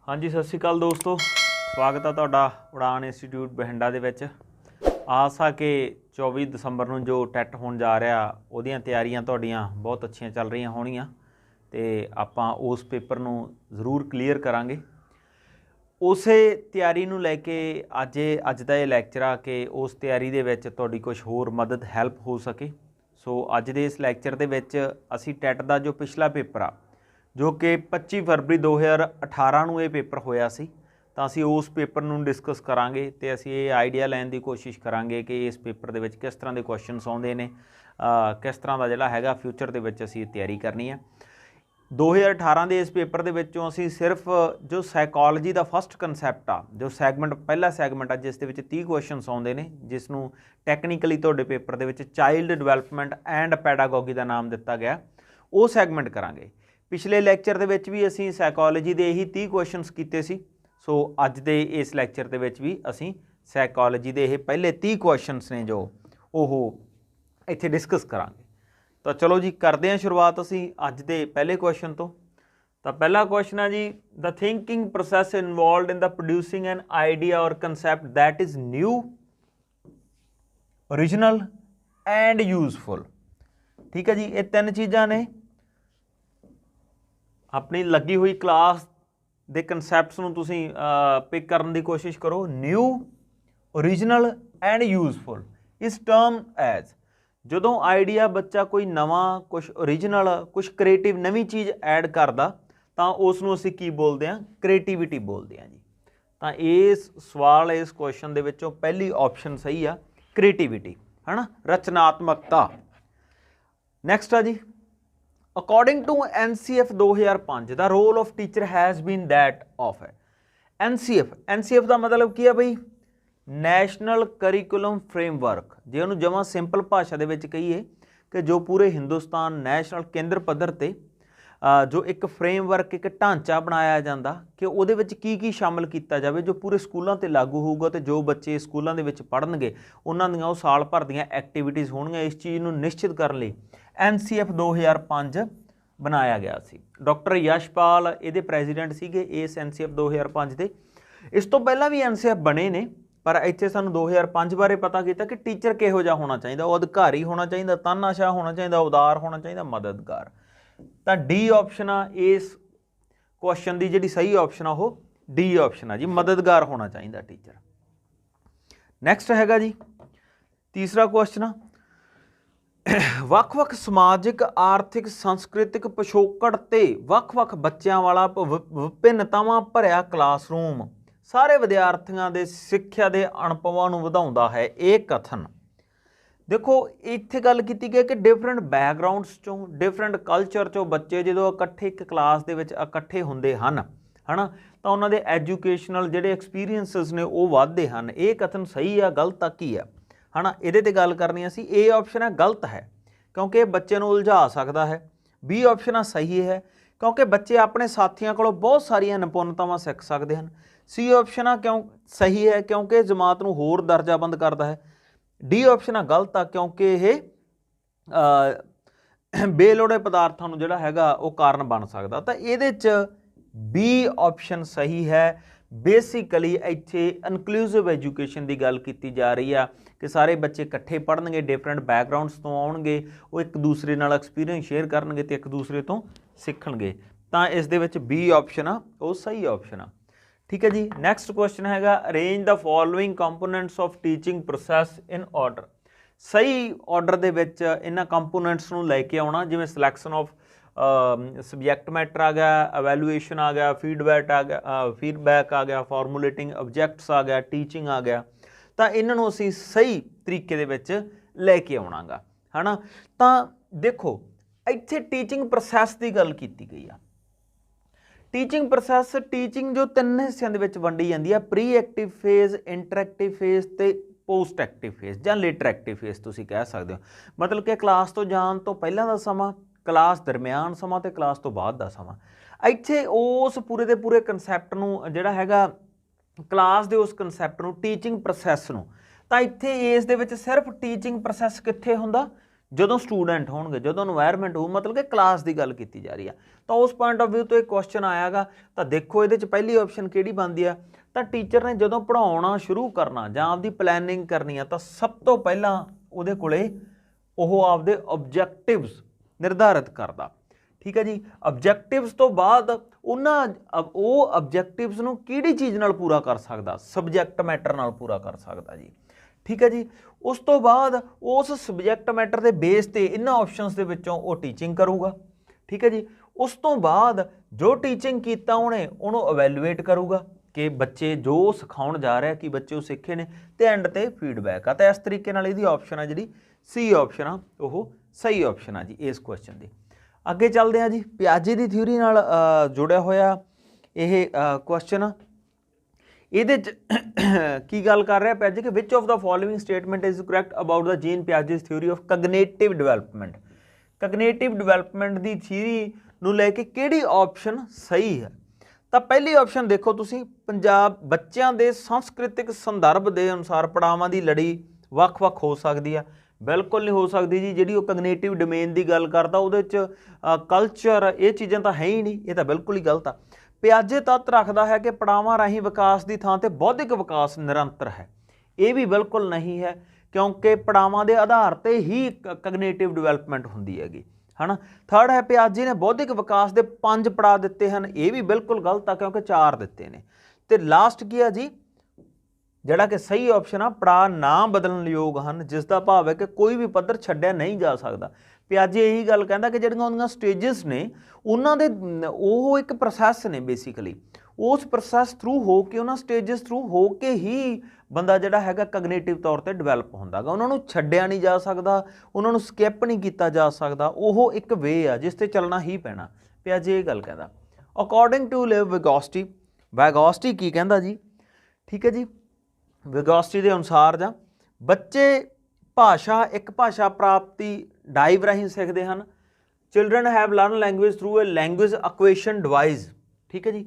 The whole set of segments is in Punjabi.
हाँ जी, सत श्री अकाल दोस्तों, स्वागत है तुहाडा उड़ान इंस्टीट्यूट बठिंडा दे विच। आस आ कि 24 दसंबर नूं जो टैट होण जा रहा उहदियां तैयारियां तुहाडीआं बहुत अच्छियां चल रही होणगीआं ते आपां उस पेपर नूं जरूर क्लीयर करांगे। उसे तैयारी नूं लैके अज दा इह लैक्चर आ कि उस तैयारी दे विच तुहाडी कुछ होर मदद हैल्प हो सके। सो अज दे इस लैक्चर दे विच असीं टैट दा जो पिछला पेपर आ जो कि 25 फरवरी 2018 ਨੂੰ ਇਹ पेपर होया सी, ਤਾਂ ਅਸੀਂ ਉਸ पेपर ਨੂੰ डिस्कस करांगे ਤੇ ਅਸੀਂ ਇਹ ਆਈਡੀਆ ਲੈਣ ਦੀ ਕੋਸ਼ਿਸ਼ ਕਰਾਂਗੇ ਕਿ ਇਸ पेपर ਦੇ ਵਿੱਚ किस तरह ਦੇ ਕੁਐਸਚਨਸ ਆਉਂਦੇ ਨੇ, किस तरह ਦਾ ਜਿਹੜਾ ਹੈਗਾ ਫਿਊਚਰ ਦੇ ਵਿੱਚ ਅਸੀਂ ਤਿਆਰੀ ਕਰਨੀ ਹੈ। 2018 ਦੇ ਇਸ पेपर ਦੇ ਵਿੱਚੋਂ ਅਸੀਂ ਸਿਰਫ ਜੋ ਸਾਈਕੋਲੋਜੀ ਦਾ ਫਸਟ ਕਨਸੈਪਟ ਆ, ਜੋ ਸੈਗਮੈਂਟ ਪਹਿਲਾ ਸੈਗਮੈਂਟ ਆ ਜਿਸ ਦੇ ਵਿੱਚ 30 ਕੁਐਸਚਨਸ ਆਉਂਦੇ ਨੇ, ਜਿਸ ਨੂੰ ਟੈਕਨੀਕਲੀ ਤੁਹਾਡੇ पेपर ਦੇ ਵਿੱਚ ਚਾਈਲਡ ਡਿਵੈਲਪਮੈਂਟ ਐਂਡ ਪੈਡਾਗੋਗੀ ਦਾ ਨਾਮ ਦਿੱਤਾ ਗਿਆ, ਉਹ ਸੈਗਮੈਂਟ ਕਰਾਂਗੇ। पिछले लैक्चर दे विच भी असी साइकोलॉजी के ही 30 क्वेश्चनस किए सी। सो अज दे इस लैक्चर दे विच भी असी साइकोलॉजी के ये पहले 30 क्वेश्चनस ने जो वो इत्थे डिस्कस करांगे। तो चलो जी करते हैं शुरुआत असी अज दे पहले क्वेश्चन तो पहला क्वेश्चन है जी, the thinking process involved in the producing an idea और concept that is new, original and useful. ठीक है जी, ये तीन चीज़ां ने। अपनी लगी हुई क्लास के कंसैप्ट्स नूं तुसीं पिक करने की कोशिश करो। न्यू, ओरिजिनल एंड यूजफुल इस टर्म एज जदों आइडिया बच्चा कोई नवा कुछ ओरिजिनल कुछ क्रिएटिव नवी चीज़ ऐड करदा तां उस नूं असीं की बोलदे हां, क्रिएटिविटी बोलदे हां जी। तां इस सवाल इस क्वेश्चन दे विचों पहली ऑप्शन सही आ, क्रिएटिविटी है ना, रचनात्मकता। नैक्सट आ जी, according to NCF 2005 the role of teacher has been that of है। NCF का मतलब की है बई, नैशनल करिकुलम फ्रेमवर्क। जे उन्होंने जमा सिंपल भाषा दे विच कहीए कि जो पूरे हिंदुस्तान नैशनल केंद्र पद्धर ते जो एक फ्रेमवर्क एक ढांचा बनाया जाता कि उहदे विच की शामिल किया जाए जो पूरे स्कूलों ते लागू होऊगा, तो जो बच्चे स्कूलों दे विच पढ़नगे उन्हां दीआं उह साल भर दीआं एक्टिविटीज़ होणगीआं। इस चीज़ नूं निश्चित करन लई NCF 2005 बनाया गया सी। डॉक्टर यशपाल ये प्रेजिडेंट सीगे इस NCF 2005 के। इस तो पहला भी NCF बने ने, पर इत्थे सानूं 2005 बारे पता किया कि टीचर किहो जिहा होना चाहिए, वो अधिकारी होना चाहिए, तानाशाह होना चाहिए, उदार होना चाहिए, मददगार। तो डी ऑप्शन आ इस क्वेश्चन की जिहड़ी सही ऑप्शन आ वो डी ऑप्शन आ जी, मददगार होना चाहिए टीचर। नैक्सट हैगा जी तीसरा क्वेश्चन आ, ਵੱਖ-ਵੱਖ ਸਮਾਜਿਕ ਆਰਥਿਕ ਸੰਸਕ੍ਰਿਤਿਕ ਪਿਛੋਕੜ ਤੇ ਵੱਖ-ਵੱਖ ਬੱਚਿਆਂ ਵਾਲਾ ਵਿਭਿੰਨਤਾਵਾਂ ਭਰਿਆ ਕਲਾਸਰੂਮ ਸਾਰੇ ਵਿਦਿਆਰਥੀਆਂ ਦੇ ਸਿੱਖਿਆ ਦੇ ਅਨੁਭਵਾਂ ਨੂੰ ਵਧਾਉਂਦਾ ਹੈ। ਇਹ ਕਥਨ ਦੇਖੋ ਇੱਥੇ ਗੱਲ ਕੀਤੀ ਗਈ ਕਿ ਡਿਫਰੈਂਟ ਬੈਕਗਰਾਉਂਡਸ ਚੋਂ ਡਿਫਰੈਂਟ ਕਲਚਰ ਚੋਂ ਬੱਚੇ ਜਦੋਂ ਇਕੱਠੇ ਇੱਕ ਕਲਾਸ ਦੇ ਵਿੱਚ ਇਕੱਠੇ ਹੁੰਦੇ ਹਨ ਹਨਾ, ਤਾਂ ਉਹਨਾਂ ਦੇ ਐਜੂਕੇਸ਼ਨਲ ਜਿਹੜੇ ਐਕਸਪੀਰੀਅੰਸਿਸ ਨੇ ਉਹ ਵੱਧਦੇ ਹਨ। ਇਹ ਕਥਨ ਸਹੀ ਆ ਗਲਤ ਆ ਕੀ ਆ है ना, ये गल करनी असी। ए ऑप्शन है गलत है क्योंकि बच्चे को उलझा सकता है। बी ऑप्शन सही है क्योंकि बच्चे अपने साथियों को बहुत सारिया निपुणतावां सीख सकते हैं। सी ऑप्शन क्यों सही है क्योंकि जमात को होर दर्जाबंद करता है। डी ऑप्शन गलत आ क्योंकि ये बेलोड़े पदार्थों को जोड़ा हैगा वो कारण बन सकता। तो ये बी ऑप्शन सही है। बेसिकली इत्थे इनकलूसिव एजुकेशन की गल की जा रही है कि सारे बच्चे इकट्ठे पढ़नगे, डिफरेंट बैकग्राउंड्स तो आउणगे, वो एक दूसरे नाल एक्सपीरियंस शेयर करनगे तो एक दूसरे तो सीखणगे। तो इस दे विच बी ऑप्शन आ वो सही ऑप्शन आ। ठीक है जी, नैक्सट क्वेश्चन हैगा, arrange the following components of teaching process in order. सही ऑर्डर दे विच इन्हां कंपोनेंट्स नूं लैके आउणा, जिवें सिलैक्शन ऑफ सबजैक्ट मैटर आ गया, एवैल्यूएशन आ गया, फीडबैक आ गया, फॉर्मूलेटिंग ऑब्जैक्ट्स आ गया, टीचिंग आ गया। तो इन्हों असी सही तरीके दे विच लैके आउणागा है ना। तो देखो इत्थे टीचिंग प्रोसैस की गल की गई आ। टीचिंग प्रोसैस टीचिंग जो 3 हिस्सों के विच वंडी जाती है, pre active phase, interactive phase तो पोस्ट एक्टिव फेज जां लेटर एक्टिव फेज तुसीं कह सकते हो। मतलब कि क्लास तो जाण तो पहलां दा समा, क्लास दरम्यान समा ते क्लास तो बाद दा समा। इत्थे उस पूरे दे पूरे कंसैप्ट नूं जिहड़ा हैगा क्लास दे उस कंसैप्ट नूं टीचिंग प्रोसैस नूं, तां इत्थे इस दे विच सिर्फ टीचिंग प्रोसैस कित्थे हुंदा ਜਦੋਂ ਸਟੂਡੈਂਟ ਹੋਣਗੇ, ਜਦੋਂ ਇਨਵਾਇਰਨਮੈਂਟ ਹੋਊ, मतलब कि क्लास की गल की जा रही है। तो उस पॉइंट ऑफ व्यू तो एक क्वेश्चन आएगा, तो देखो ये पहली ऑप्शन किहड़ी बनती है, तो टीचर ने जो पढ़ाउणा शुरू करना जां आपदी प्लैनिंग करनी है, तो सब तो पहला उहदे कोले ओह आपदे ऑब्जैक्टिव्स निर्धारित करदा। ठीक है जी, ऑब्जैक्टिव्स तो बाद ਉਹ ऑब्जैक्टिव्स ਨੂੰ ਕਿਹੜੀ ਚੀਜ਼ ਨਾਲ ਪੂਰਾ ਕਰ ਸਕਦਾ, ਸਬਜੈਕਟ ਮੈਟਰ ਨਾਲ ਪੂਰਾ ਕਰ ਸਕਦਾ ਜੀ। ਠੀਕ ਹੈ ਜੀ, ਉਸ ਤੋਂ ਬਾਅਦ ਉਸ ਸਬਜੈਕਟ ਮੈਟਰ ਦੇ ਬੇਸ ਤੇ ਇਹਨਾਂ ਆਪਸ਼ਨਸ ਦੇ ਵਿੱਚੋਂ ਉਹ ਟੀਚਿੰਗ ਕਰੂਗਾ। ਠੀਕ ਹੈ ਜੀ, ਉਸ ਤੋਂ ਬਾਅਦ ਜੋ ਟੀਚਿੰਗ ਕੀਤਾ ਉਹਨੂੰ ਇਵੈਲੂਏਟ ਕਰੂਗਾ ਕਿ ਬੱਚੇ ਜੋ ਸਿਖਾਉਣ ਜਾ ਰਿਹਾ ਕਿ ਬੱਚੇ ਉਹ ਸਿੱਖੇ ਨੇ, ਤੇ ਐਂਡ ਤੇ ਫੀਡਬੈਕ ਆ। ਤਾਂ ਇਸ ਤਰੀਕੇ ਨਾਲ ਇਹਦੀ ਆਪਸ਼ਨ ਆ ਜਿਹੜੀ ਸੀ ਆਪਸ਼ਨ ਆ ਉਹ ਸਹੀ ਆਪਸ਼ਨ ਆ ਜੀ ਇਸ ਕੁਐਸਚਨ ਦੀ। ਅੱਗੇ ਚੱਲਦੇ ਹਾਂ ਜੀ, ਪਿਆਜੇ ਦੀ ਥਿਊਰੀ ਨਾਲ ਜੁੜਿਆ ਹੋਇਆ ਇਹ ਕੁਐਸਚਨ ਆ। ਇਹਦੇ 'ਚ ਕੀ ਗੱਲ ਕਰ ਰਿਹਾ ਪਿਆਜੇ ਕਿ which of the following statement is correct about the Jean Piaget's theory of cognitive development. Cognitive development ਦੀ ਥਿਊਰੀ ਨੂੰ ਲੈ ਕੇ ਕਿਹੜੀ ਆਪਸ਼ਨ ਸਹੀ ਹੈ? ਤਾਂ ਪਹਿਲੀ ਆਪਸ਼ਨ ਦੇਖੋ ਤੁਸੀਂ, ਪੰਜਾਬ ਬੱਚਿਆਂ ਦੇ ਸੰਸਕ੍ਰਿਤਿਕ ਸੰਦਰਭ ਦੇ ਅਨੁਸਾਰ ਪੜਾਵਾਂ ਦੀ ਲੜੀ ਵੱਖ-ਵੱਖ ਹੋ ਸਕਦੀ ਆ। ਬਿਲਕੁਲ ਨਹੀਂ ਹੋ ਸਕਦੀ ਜੀ। ਜਿਹੜੀ ਉਹ ਕਗਨੇਟਿਵ ਡੋਮੇਨ ਦੀ ਗੱਲ ਕਰਦਾ ਉਹਦੇ 'ਚ ਕਲਚਰ ਇਹ ਚੀਜ਼ਾਂ ਤਾਂ ਹੈ ਹੀ ਨਹੀਂ, ਇਹ ਤਾਂ ਬਿਲਕੁਲ ਹੀ ਗਲਤ ਆ। ਪਿਆਜੇ ਤੱਤ ਰੱਖਦਾ ਹੈ ਕਿ ਪੜਾਵਾਂ ਰਾਹੀਂ ਵਿਕਾਸ ਦੀ ਥਾਂ ਤੇ ਬੌਧਿਕ ਵਿਕਾਸ ਨਿਰੰਤਰ ਹੈ। ਇਹ ਵੀ ਬਿਲਕੁਲ ਨਹੀਂ ਹੈ, ਕਿਉਂਕਿ ਪੜਾਵਾਂ ਦੇ ਆਧਾਰ ਤੇ ਹੀ ਕਗਨੇਟਿਵ ਡਿਵੈਲਪਮੈਂਟ ਹੁੰਦੀ ਹੈਗੀ, ਹੈ ਨਾ। ਥਰਡ ਹੈ ਪਿਆਜੇ ਨੇ ਬੌਧਿਕ ਵਿਕਾਸ ਦੇ 5 ਪੜਾਅ ਦਿੱਤੇ ਹਨ। ਇਹ ਵੀ ਬਿਲਕੁਲ ਗਲਤ ਆ, ਕਿਉਂਕਿ 4 ਦਿੱਤੇ ਨੇ। ਤੇ ਲਾਸਟ ਕੀ ਆ ਜੀ, ਜਿਹੜਾ ਕਿ ਸਹੀ ਆਪਸ਼ਨ ਆ, ਪੜਾਅ ਨਾ ਬਦਲਣ ਯੋਗ ਹਨ, ਜਿਸ ਦਾ ਭਾਵ ਹੈ ਕਿ ਕੋਈ ਵੀ ਪੱਧਰ ਛੱਡਿਆ ਨਹੀਂ ਜਾ ਸਕਦਾ। ਪਿਆਜੇ ਇਹੀ ਗੱਲ ਕਹਿੰਦਾ ਕਿ ਜਿਹੜੀਆਂ ਉਹਦੀਆਂ ਸਟੇਜਸ ਨੇ ਉਹਨਾਂ ਦੇ ਉਹ ਇੱਕ ਪ੍ਰੋਸੈਸ ਨੇ ਬੇਸਿਕਲੀ, ਉਸ ਪ੍ਰੋਸੈਸ ਥਰੂ ਹੋ ਕੇ ਉਹਨਾਂ ਸਟੇਜਸ ਥਰੂ ਹੋ ਕੇ ਹੀ ਬੰਦਾ ਜਿਹੜਾ ਹੈਗਾ ਕਗਨੇਟਿਵ ਤੌਰ ਤੇ ਡਿਵੈਲਪ ਹੁੰਦਾ ਗਾ। ਉਹਨਾਂ ਨੂੰ ਛੱਡਿਆ ਨਹੀਂ ਜਾ ਸਕਦਾ, ਉਹਨਾਂ ਨੂੰ ਸਕਿਪ ਨਹੀਂ ਕੀਤਾ ਜਾ ਸਕਦਾ। ਉਹ ਇੱਕ ਵੇ ਆ ਜਿਸ ਤੇ ਚੱਲਣਾ ਹੀ ਪੈਣਾ। ਪਿਆਜੇ ਇਹ ਗੱਲ ਕਹਿੰਦਾ। ਅਕੋਰਡਿੰਗ ਟੂ ਲਿਵ ਵਿਗੋਸਟੀ, ਵੈਗੋਸਟੀ ਕੀ ਕਹਿੰਦਾ ਜੀ? ਠੀਕ ਹੈ ਜੀ, ਵਿਗੋਸਟੀ ਦੇ ਅਨੁਸਾਰ ਜਾਂ ਬੱਚੇ ਇੱਕ ਭਾਸ਼ਾ ਪ੍ਰਾਪਤੀ ਡਾਈਵ ਰਾਹੀਂ ਸਿੱਖਦੇ ਹਨ। Children have learn language through A language equation device. ਠੀਕ ਹੈ ਜੀ,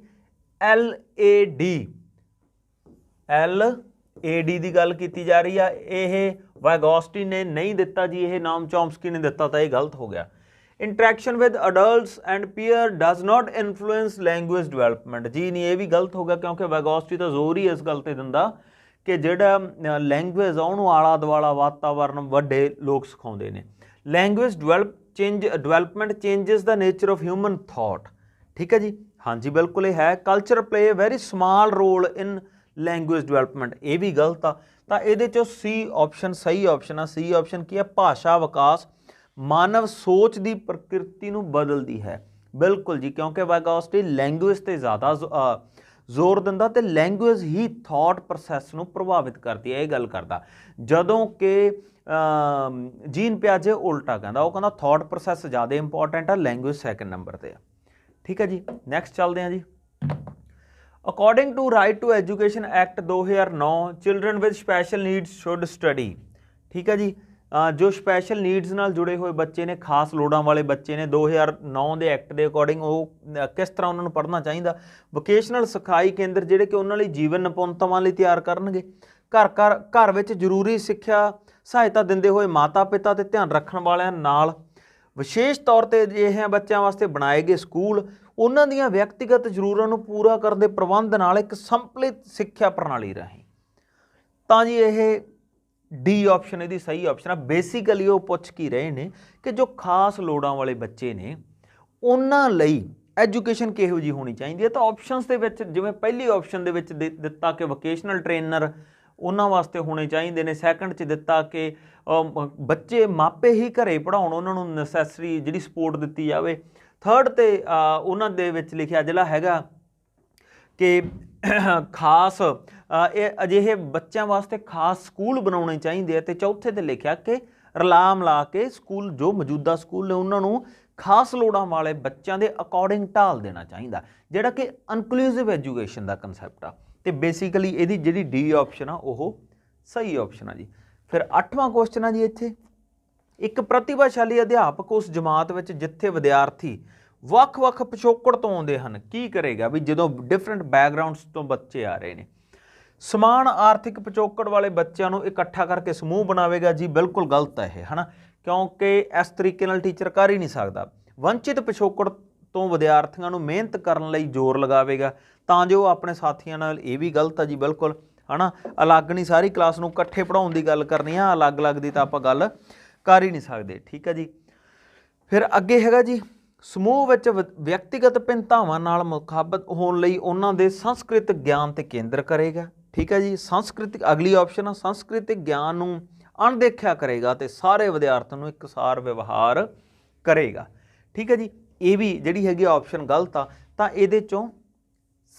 LAD ਦੀ ਗੱਲ ਕੀਤੀ ਜਾ ਰਹੀ ਆ। ਇਹ ਵੈਗੋਸਟੀ ਨੇ ਨਹੀਂ ਦਿੱਤਾ ਜੀ, ਇਹ ਨਾਮ ਚੋਮਸਕੀ ਨੇ ਦਿੱਤਾ, ਤਾਂ ਇਹ ਗਲਤ ਹੋ ਗਿਆ। Interaction with adults and peer does not influence language development. ਜੀ ਨਹੀਂ, ਇਹ ਵੀ ਗਲਤ ਹੋ ਗਿਆ, ਕਿਉਂਕਿ ਵੈਗੋਸਟੀ ਤਾਂ ਜ਼ੋਰ ਹੀ ਇਸ ਗੱਲ ਤੇ ਦਿੰਦਾ ਕਿ ਜਿਹੜਾ ਲੈਂਗੁਏਜ ਆ ਉਹਨੂੰ ਆਲਾ ਦੁਆਲਾ ਵਾਤਾਵਰਨ ਵੱਡੇ ਲੋਕ ਸਿਖਾਉਂਦੇ ਨੇ। Language development changes the nature of human thought. ਠੀਕ ਹੈ ਜੀ, ਹਾਂਜੀ ਬਿਲਕੁਲ ਇਹ ਹੈ। Culture play very small role in language development, ਇਹ ਵੀ ਗਲਤ ਆ। ਤਾਂ ਇਹਦੇ 'ਚੋਂ ਸੀ ਆਪਸ਼ਨ ਸਹੀ ਆਪਸ਼ਨ ਆ। ਸੀ ਆਪਸ਼ਨ ਕੀ ਹੈ? ਭਾਸ਼ਾ ਵਿਕਾਸ ਮਾਨਵ ਸੋਚ ਦੀ ਪ੍ਰਕਿਰਤੀ ਨੂੰ ਬਦਲਦੀ ਹੈ। ਬਿਲਕੁਲ ਜੀ, ਕਿਉਂਕਿ ਵੈਗੋਸਟੀ ਲੈਂਗੁਏਜ ਤੇ ਜ਼ਿਆਦਾ ਜ਼ੋਰ ਦਿੰਦਾ ਤੇ ਲੈਂਗੁਏਜ ਹੀ ਥਾਟ ਪ੍ਰੋਸੈਸ ਨੂੰ ਪ੍ਰਭਾਵਿਤ ਕਰਦੀ ਹੈ, ਇਹ ਗੱਲ ਕਰਦਾ। ਜਦੋਂ ਕਿ ਜੀਨ ਪਿਆਜੇ ਉਲਟਾ ਕਹਿੰਦਾ, ਉਹ ਕਹਿੰਦਾ ਥਾਟ ਪ੍ਰੋਸੈਸ ਜ਼ਿਆਦਾ ਇੰਪੋਰਟੈਂਟ ਆ, ਲੈਂਗੁਏਜ ਸੈਕਿੰਡ ਨੰਬਰ ਤੇ ਆ। ਠੀਕ ਹੈ ਜੀ, ਨੈਕਸਟ ਚੱਲਦੇ ਹਾਂ ਜੀ। According to right to education act 2009 children with special needs should study. ਠੀਕ ਹੈ ਜੀ, ਜੋ ਸਪੈਸ਼ਲ ਨੀਡਸ ਨਾਲ ਜੁੜੇ ਹੋਏ ਬੱਚੇ ਨੇ, ਖਾਸ ਲੋੜਾਂ ਵਾਲੇ ਬੱਚੇ ਨੇ, 2009 ਦੇ ਐਕਟ ਦੇ ਅਕੋਰਡਿੰਗ ਉਹ ਕਿਸ ਤਰ੍ਹਾਂ ਉਹਨਾਂ ਨੂੰ ਪੜ੍ਹਨਾ ਚਾਹੀਦਾ। ਵੋਕੇਸ਼ਨਲ ਸਿਖਾਈ ਕੇਂਦਰ ਜਿਹੜੇ ਕਿ ਉਹਨਾਂ ਲਈ ਜੀਵਨ ਨਿਪੁੰਨਤਾਵਾਂ ਲਈ ਤਿਆਰ ਕਰਨਗੇ। ਘਰ ਵਿੱਚ ਜ਼ਰੂਰੀ ਸਿੱਖਿਆ ਸਹਾਇਤਾ ਦਿੰਦੇ ਹੋਏ ਮਾਤਾ ਪਿਤਾ ਤੇ ਧਿਆਨ ਰੱਖਣ ਵਾਲਿਆਂ ਨਾਲ ਵਿਸ਼ੇਸ਼ ਤੌਰ ਤੇ ਅਜਿਹੇ ਬੱਚਿਆਂ ਵਾਸਤੇ ਬਣਾਏ ਗਏ ਸਕੂਲ ਉਹਨਾਂ ਦੀਆਂ ਵਿਅਕਤੀਗਤ ਜ਼ਰੂਰਤਾਂ ਨੂੰ ਪੂਰਾ ਕਰਨ ਦੇ ਪ੍ਰਬੰਧ ਨਾਲ ਇੱਕ ਸੰਪਲਿਤ ਸਿੱਖਿਆ ਪ੍ਰਣਾਲੀ ਰਾਹੀਂ। ਤਾਂ ਜੀ ਇਹ ਡੀ ਆਪਸ਼ਨ ਇਹਦੀ ਸਹੀ ਆਪਸ਼ਨ ਆ। ਬੇਸਿਕਲੀ ਉਹ ਪੁੱਛ ਕੀ ਰਹੇ ਨੇ ਕਿ ਜੋ ਖਾਸ ਲੋੜਾਂ ਵਾਲੇ ਬੱਚੇ ਨੇ ਉਹਨਾਂ ਲਈ ਐਜੂਕੇਸ਼ਨ ਕਿਹੋ ਜਿਹੀ ਹੋਣੀ ਚਾਹੀਦੀ ਹੈ। ਤਾਂ ਆਪਸ਼ਨਸ ਦੇ ਵਿੱਚ ਜਿਵੇਂ ਪਹਿਲੀ ਆਪਸ਼ਨ ਦੇ ਵਿੱਚ ਦਿੱਤਾ ਕਿ ਵੋਕੇਸ਼ਨਲ ਟ੍ਰੇਨਰ ਉਹਨਾਂ ਵਾਸਤੇ ਹੋਣੇ ਚਾਹੀਦੇ ਨੇ। ਸੈਕੰਡ 'ਚ ਦਿੱਤਾ ਕਿ ਬੱਚੇ ਮਾਪੇ ਹੀ ਘਰੇ ਪੜ੍ਹਾਉਣ, ਉਹਨਾਂ ਨੂੰ ਨੈਸੈਸਰੀ ਜਿਹੜੀ ਸਪੋਰਟ ਦਿੱਤੀ ਜਾਵੇ। ਥਰਡ 'ਤੇ ਉਹਨਾਂ ਦੇ ਵਿੱਚ ਲਿਖਿਆ ਜਿਹੜਾ ਹੈਗਾ ਕਿ ਖਾਸ ਇਹ ਅਜਿਹੇ ਬੱਚਿਆਂ ਵਾਸਤੇ ਖਾਸ ਸਕੂਲ ਬਣਾਉਣੇ ਚਾਹੀਦੇ ਆ। ਅਤੇ ਚੌਥੇ 'ਤੇ ਲਿਖਿਆ ਕਿ ਰਲਾ ਮਿਲਾ ਕੇ ਸਕੂਲ ਜੋ ਮੌਜੂਦਾ ਸਕੂਲ ਨੇ ਉਹਨਾਂ ਨੂੰ ਖਾਸ ਲੋੜਾਂ ਵਾਲੇ ਬੱਚਿਆਂ ਦੇ ਅਕੋਰਡਿੰਗ ਢਾਲ ਦੇਣਾ ਚਾਹੀਦਾ, ਜਿਹੜਾ ਕਿ ਇਨਕਲੂਸਿਵ ਐਜੂਕੇਸ਼ਨ ਦਾ ਕੰਸੈਪਟ ਆ। ਅਤੇ ਬੇਸਿਕਲੀ ਇਹਦੀ ਜਿਹੜੀ ਡੀ ਆਪਸ਼ਨ ਆ ਉਹ ਸਹੀ ਆਪਸ਼ਨ ਆ ਜੀ। ਫਿਰ 8ਵਾਂ ਕੁਐਸਚਨ ਆ ਜੀ ਇੱਥੇ, ਇੱਕ ਪ੍ਰਤਿਭਾਸ਼ਾਲੀ ਅਧਿਆਪਕ ਉਸ ਜਮਾਤ ਵਿੱਚ ਜਿੱਥੇ ਵਿਦਿਆਰਥੀ ਵੱਖ-ਵੱਖ ਪਿਛੋਕੜ ਤੋਂ ਆਉਂਦੇ ਹਨ ਕੀ ਕਰੇਗਾ? ਵੀ ਜਦੋਂ ਡਿਫਰੈਂਟ ਬੈਕਗਰਾਊਂਡਸ ਤੋਂ ਬੱਚੇ ਆ ਰਹੇ ਨੇ, ਸਮਾਨ ਆਰਥਿਕ ਪਿਛੋਕੜ ਵਾਲੇ ਬੱਚਿਆਂ ਨੂੰ ਇਕੱਠਾ ਕਰਕੇ ਸਮੂਹ ਬਣਾਵੇਗਾ। ਜੀ ਬਿਲਕੁਲ ਗਲਤ ਹੈ ਇਹ, ਹੈ ਨਾ, क्योंकि इस तरीके नाल टीचर कर ही नहीं सकता। वंचित पिछोकड़ तो विद्यार्थियों को मेहनत करने लई जोर लगावेगा तां जो अपने साथियों नाल, ये भी गलत है जी बिल्कुल, है ना। अलग नहीं सारी क्लास नूं इकट्ठे पढ़ाउण दी गल करनी है, अलग अलग दी तां आपां गल कर ही नहीं सकते, ठीक है जी। फिर अगे हैगा जी, समूह विच व्यक्तिगत भिन्नतावां नाल मुखाबत होण लई उन्हां दे सांस्कृतिक ज्ञान ते केंद्र करेगा, ठीक है जी। सांस्कृतिक अगली ऑप्शन है, सांस्कृतिक ज्ञान नूं अणदेखिया करेगा तो सारे विद्यार्थियों नूं एकसार व्यवहार करेगा, ठीक है जी। ये भी जिहड़ी हैगी ऑप्शन गलत आ, तां इहदे चों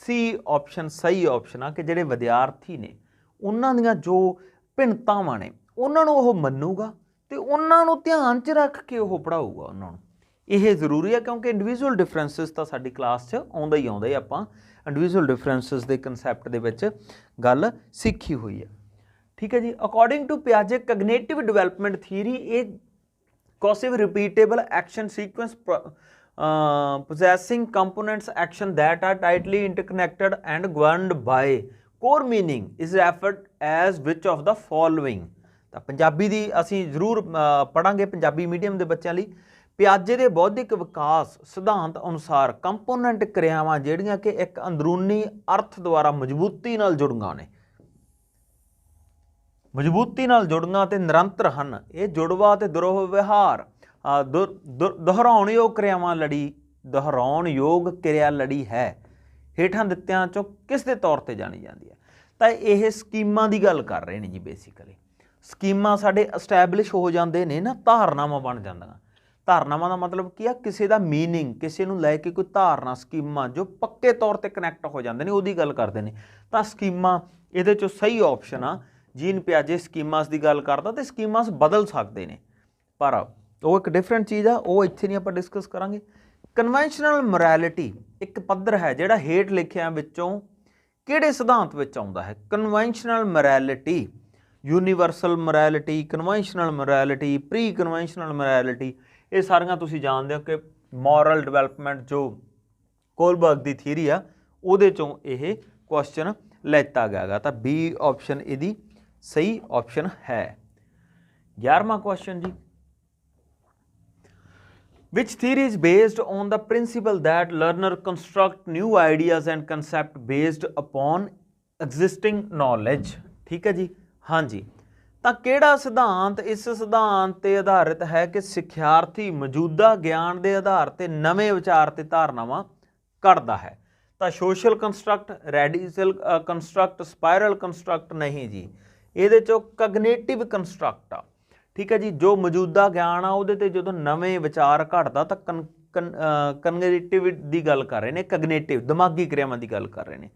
सी ऑप्शन सही ऑप्शन आ कि जिहड़े विद्यार्थी ने उन्हां दीआं जो भिन्नतावां ने उन्हां नूं ओह मन्नूगा ते उन्हां नूं ध्यान च रख के ओह पढ़ाऊगा उन्हां नूं। ਇਹ ਜ਼ਰੂਰੀ ਹੈ ਕਿਉਂਕਿ ਇੰਡੀਵਿਜੂਅਲ ਡਿਫਰੈਂਸਿਸ ਤਾਂ ਸਾਡੀ ਕਲਾਸ 'ਚ ਆਉਂਦਾ ਹੀ ਆਉਂਦਾ, ਆਪਾਂ ਇੰਡੀਵਿਜੂਅਲ ਡਿਫਰੈਂਸਿਸ ਦੇ ਕਨਸੈਪਟ ਦੇ ਵਿੱਚ ਗੱਲ ਸਿੱਖੀ ਹੋਈ ਹੈ, ਠੀਕ ਹੈ ਜੀ। ਅਕੋਰਡਿੰਗ ਟੂ ਪਿਆਜੇ ਕੈਗਨੇਟਿਵ ਡਿਵੈਲਪਮੈਂਟ ਥਿਊਰੀ, ਇਹ cohesive repeatable action sequence possessing components action that are tightly interconnected and governed by core meaning is referred as which of the following। ਤਾਂ ਪੰਜਾਬੀ ਦੀ ਅਸੀਂ ਜ਼ਰੂਰ ਪੜਾਂਗੇ ਪੰਜਾਬੀ ਮੀਡੀਅਮ ਦੇ ਬੱਚਿਆਂ ਲਈ। ਪਿਆਜੇ ਦੇ ਬੌਧਿਕ ਵਿਕਾਸ ਸਿਧਾਂਤ ਅਨੁਸਾਰ ਕੰਪੋਨੈਂਟ ਕਿਰਿਆਵਾਂ ਜਿਹੜੀਆਂ ਕਿ ਇੱਕ ਅੰਦਰੂਨੀ ਅਰਥ ਦੁਆਰਾ ਮਜ਼ਬੂਤੀ ਨਾਲ ਜੁੜੀਆਂ ਨੇ, ਮਜ਼ਬੂਤੀ ਨਾਲ ਜੁੜੀਆਂ ਤੇ ਨਿਰੰਤਰ ਹਨ। ਇਹ ਜੁੜਵਾ ਤੇ ਦੁਰਵਿਵਹਾਰ ਦੁਹਰਾਉਣਯੋਗ ਕਿਰਿਆਵਾਂ ਲੜੀ, ਦੁਹਰਾਉਣਯੋਗ ਕਿਰਿਆ ਲੜੀ ਹੈ ਹੇਠਾਂ ਦਿੱਤਿਆਂ ਚੋਂ ਕਿਸ ਦੇ ਤੌਰ ਤੇ ਜਾਣੀ ਜਾਂਦੀ ਹੈ। ਤਾਂ ਇਹ ਸਕੀਮਾਂ ਦੀ ਗੱਲ ਕਰ ਰਹੇ ਨੇ ਜੀ। ਬੇਸਿਕਲੀ ਸਕੀਮਾਂ ਸਾਡੇ ਐਸਟੈਬਲਿਸ਼ ਹੋ ਜਾਂਦੇ ਨੇ ਨਾ, ਧਾਰਨਾਵਾਂ ਬਣ ਜਾਂਦੀਆਂ। ਧਾਰਨਾਵਾਂ ਦਾ ਮਤਲਬ ਕੀ ਆ, ਕਿਸੇ ਦਾ ਮੀਨਿੰਗ, ਕਿਸੇ ਨੂੰ ਲੈ ਕੇ ਕੋਈ ਧਾਰਨਾ, ਸਕੀਮਾਂ ਜੋ ਪੱਕੇ ਤੌਰ ਤੇ ਕਨੈਕਟ ਹੋ ਜਾਂਦੇ ਨੇ, ਉਹਦੀ ਗੱਲ ਕਰਦੇ ਨੇ। ਤਾਂ ਸਕੀਮਾਂ ਇਹਦੇ ਚੋਂ ਸਹੀ ਆਪਸ਼ਨ ਆ। ਜੀਨ ਪਿਆਜੇ ਸਕੀਮਾਸ ਦੀ ਗੱਲ ਕਰਦਾ ਤੇ ਸਕੀਮਾਸ ਬਦਲ ਸਕਦੇ ਨੇ, ਪਰ ਉਹ ਇੱਕ ਡਿਫਰੈਂਟ ਚੀਜ਼ ਆ, ਉਹ ਇੱਥੇ ਨਹੀਂ ਆਪਾਂ ਡਿਸਕਸ ਕਰਾਂਗੇ। ਕਨਵੈਨਸ਼ਨਲ ਮੋਰੈਲਿਟੀ ਇੱਕ ਪੱਧਰ ਹੈ ਜਿਹੜਾ ਹੇਠ ਲਿਖਿਆਂ ਵਿੱਚੋਂ ਕਿਹੜੇ ਸਿਧਾਂਤ ਵਿੱਚ ਆਉਂਦਾ ਹੈ। Conventional morality, universal morality, conventional morality, pre conventional morality, ਇਹ ਸਾਰੀਆਂ ਤੁਸੀਂ ਜਾਣਦੇ ਹੋ ਕਿ ਮੋਰਲ ਡਿਵੈਲਪਮੈਂਟ ਜੋ ਕੋਲਬਰਗ ਦੀ ਥਿਊਰੀ ਆ ਉਹਦੇ ਚੋਂ ਇਹ ਕੁਐਸਚਨ ਲੈਤਾ ਗਿਆ ਗਾ। ਤਾਂ ਬੀ ਆਪਸ਼ਨ ਇਹਦੀ ਸਹੀ ਆਪਸ਼ਨ ਹੈ। 11ਵਾਂ ਕੁਐਸਚਨ ਜੀ, which theory is based on the principle that learner construct new ideas and concept based upon existing knowledge, ਠੀਕ ਹੈ ਜੀ। ਹਾਂਜੀ, ਤਾਂ ਕਿਹੜਾ ਸਿਧਾਂਤ ਇਸ ਸਿਧਾਂਤ ਤੇ ਆਧਾਰਿਤ ਹੈ ਕਿ ਸਿੱਖਿਆਰਥੀ ਮੌਜੂਦਾ ਗਿਆਨ ਦੇ ਆਧਾਰ ਤੇ ਨਵੇਂ ਵਿਚਾਰ ਤੇ ਧਾਰਨਾਵਾਂ ਘੜਦਾ ਹੈ। ਤਾਂ social construct, radical construct, spiral construct ਨਹੀਂ ਜੀ, ਇਹਦੇ ਚੋਂ ਕਗਨੇਟਿਵ ਕੰਸਟਰਕਟ ਆ, ਠੀਕ ਹੈ ਜੀ। ਜੋ ਮੌਜੂਦਾ ਗਿਆਨ ਆ ਉਹਦੇ ਤੇ ਜਦੋਂ ਨਵੇਂ ਵਿਚਾਰ ਘੜਦਾ ਤਾਂ ਕਨਗਨੇਟਿਵ ਦੀ ਗੱਲ ਕਰ ਰਹੇ ਨੇ, ਕਗਨੇਟਿਵ ਦਿਮਾਗੀ ਕਿਰਿਆਵਾਂ ਦੀ ਗੱਲ ਕਰ ਰਹੇ ਨੇ,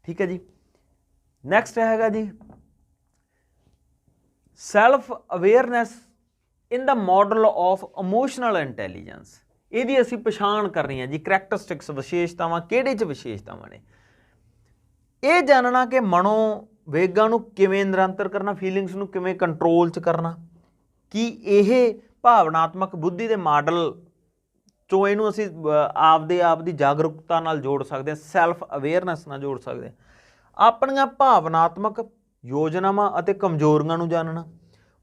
ਠੀਕ ਹੈ ਜੀ। ਨੈਕਸਟ ਹੈਗਾ ਜੀ self awareness in the model of emotional intelligence. ਇਹਦੀ ਅਸੀਂ ਪਛਾਣ ਕਰਨੀ ਹੈ ਜੀ, ਕਰੈਕਟਰਿਸਟਿਕਸ, ਵਿਸ਼ੇਸ਼ਤਾਵਾਂ ਕਿਹੜੇ 'ਚ ਵਿਸ਼ੇਸ਼ਤਾਵਾਂ ਨੇ। ਇਹ ਜਾਣਨਾ ਕਿ ਮਨੋ ਵੇਗਾਂ ਨੂੰ ਕਿਵੇਂ ਨਿਰੰਤਰ ਕਰਨਾ, ਫੀਲਿੰਗਸ ਨੂੰ ਕਿਵੇਂ ਕੰਟਰੋਲ 'ਚ ਕਰਨਾ, ਕਿ ਇਹ ਭਾਵਨਾਤਮਕ ਬੁੱਧੀ ਦੇ ਮਾਡਲ ਚੋਂ ਇਹਨੂੰ ਅਸੀਂ ਆਪਦੇ ਆਪ ਦੀ ਜਾਗਰੂਕਤਾ ਨਾਲ ਜੋੜ ਸਕਦੇ ਹਾਂ, ਸੈਲਫ ਅਵੇਅਰਨੈਸ ਨਾਲ ਜੋੜ ਸਕਦੇ ਹਾਂ। ਆਪਣੀਆਂ ਭਾਵਨਾਤਮਕ ਯੋਜਨਾਵਾਂ ਅਤੇ ਕਮਜ਼ੋਰੀਆਂ ਨੂੰ ਜਾਣਨਾ,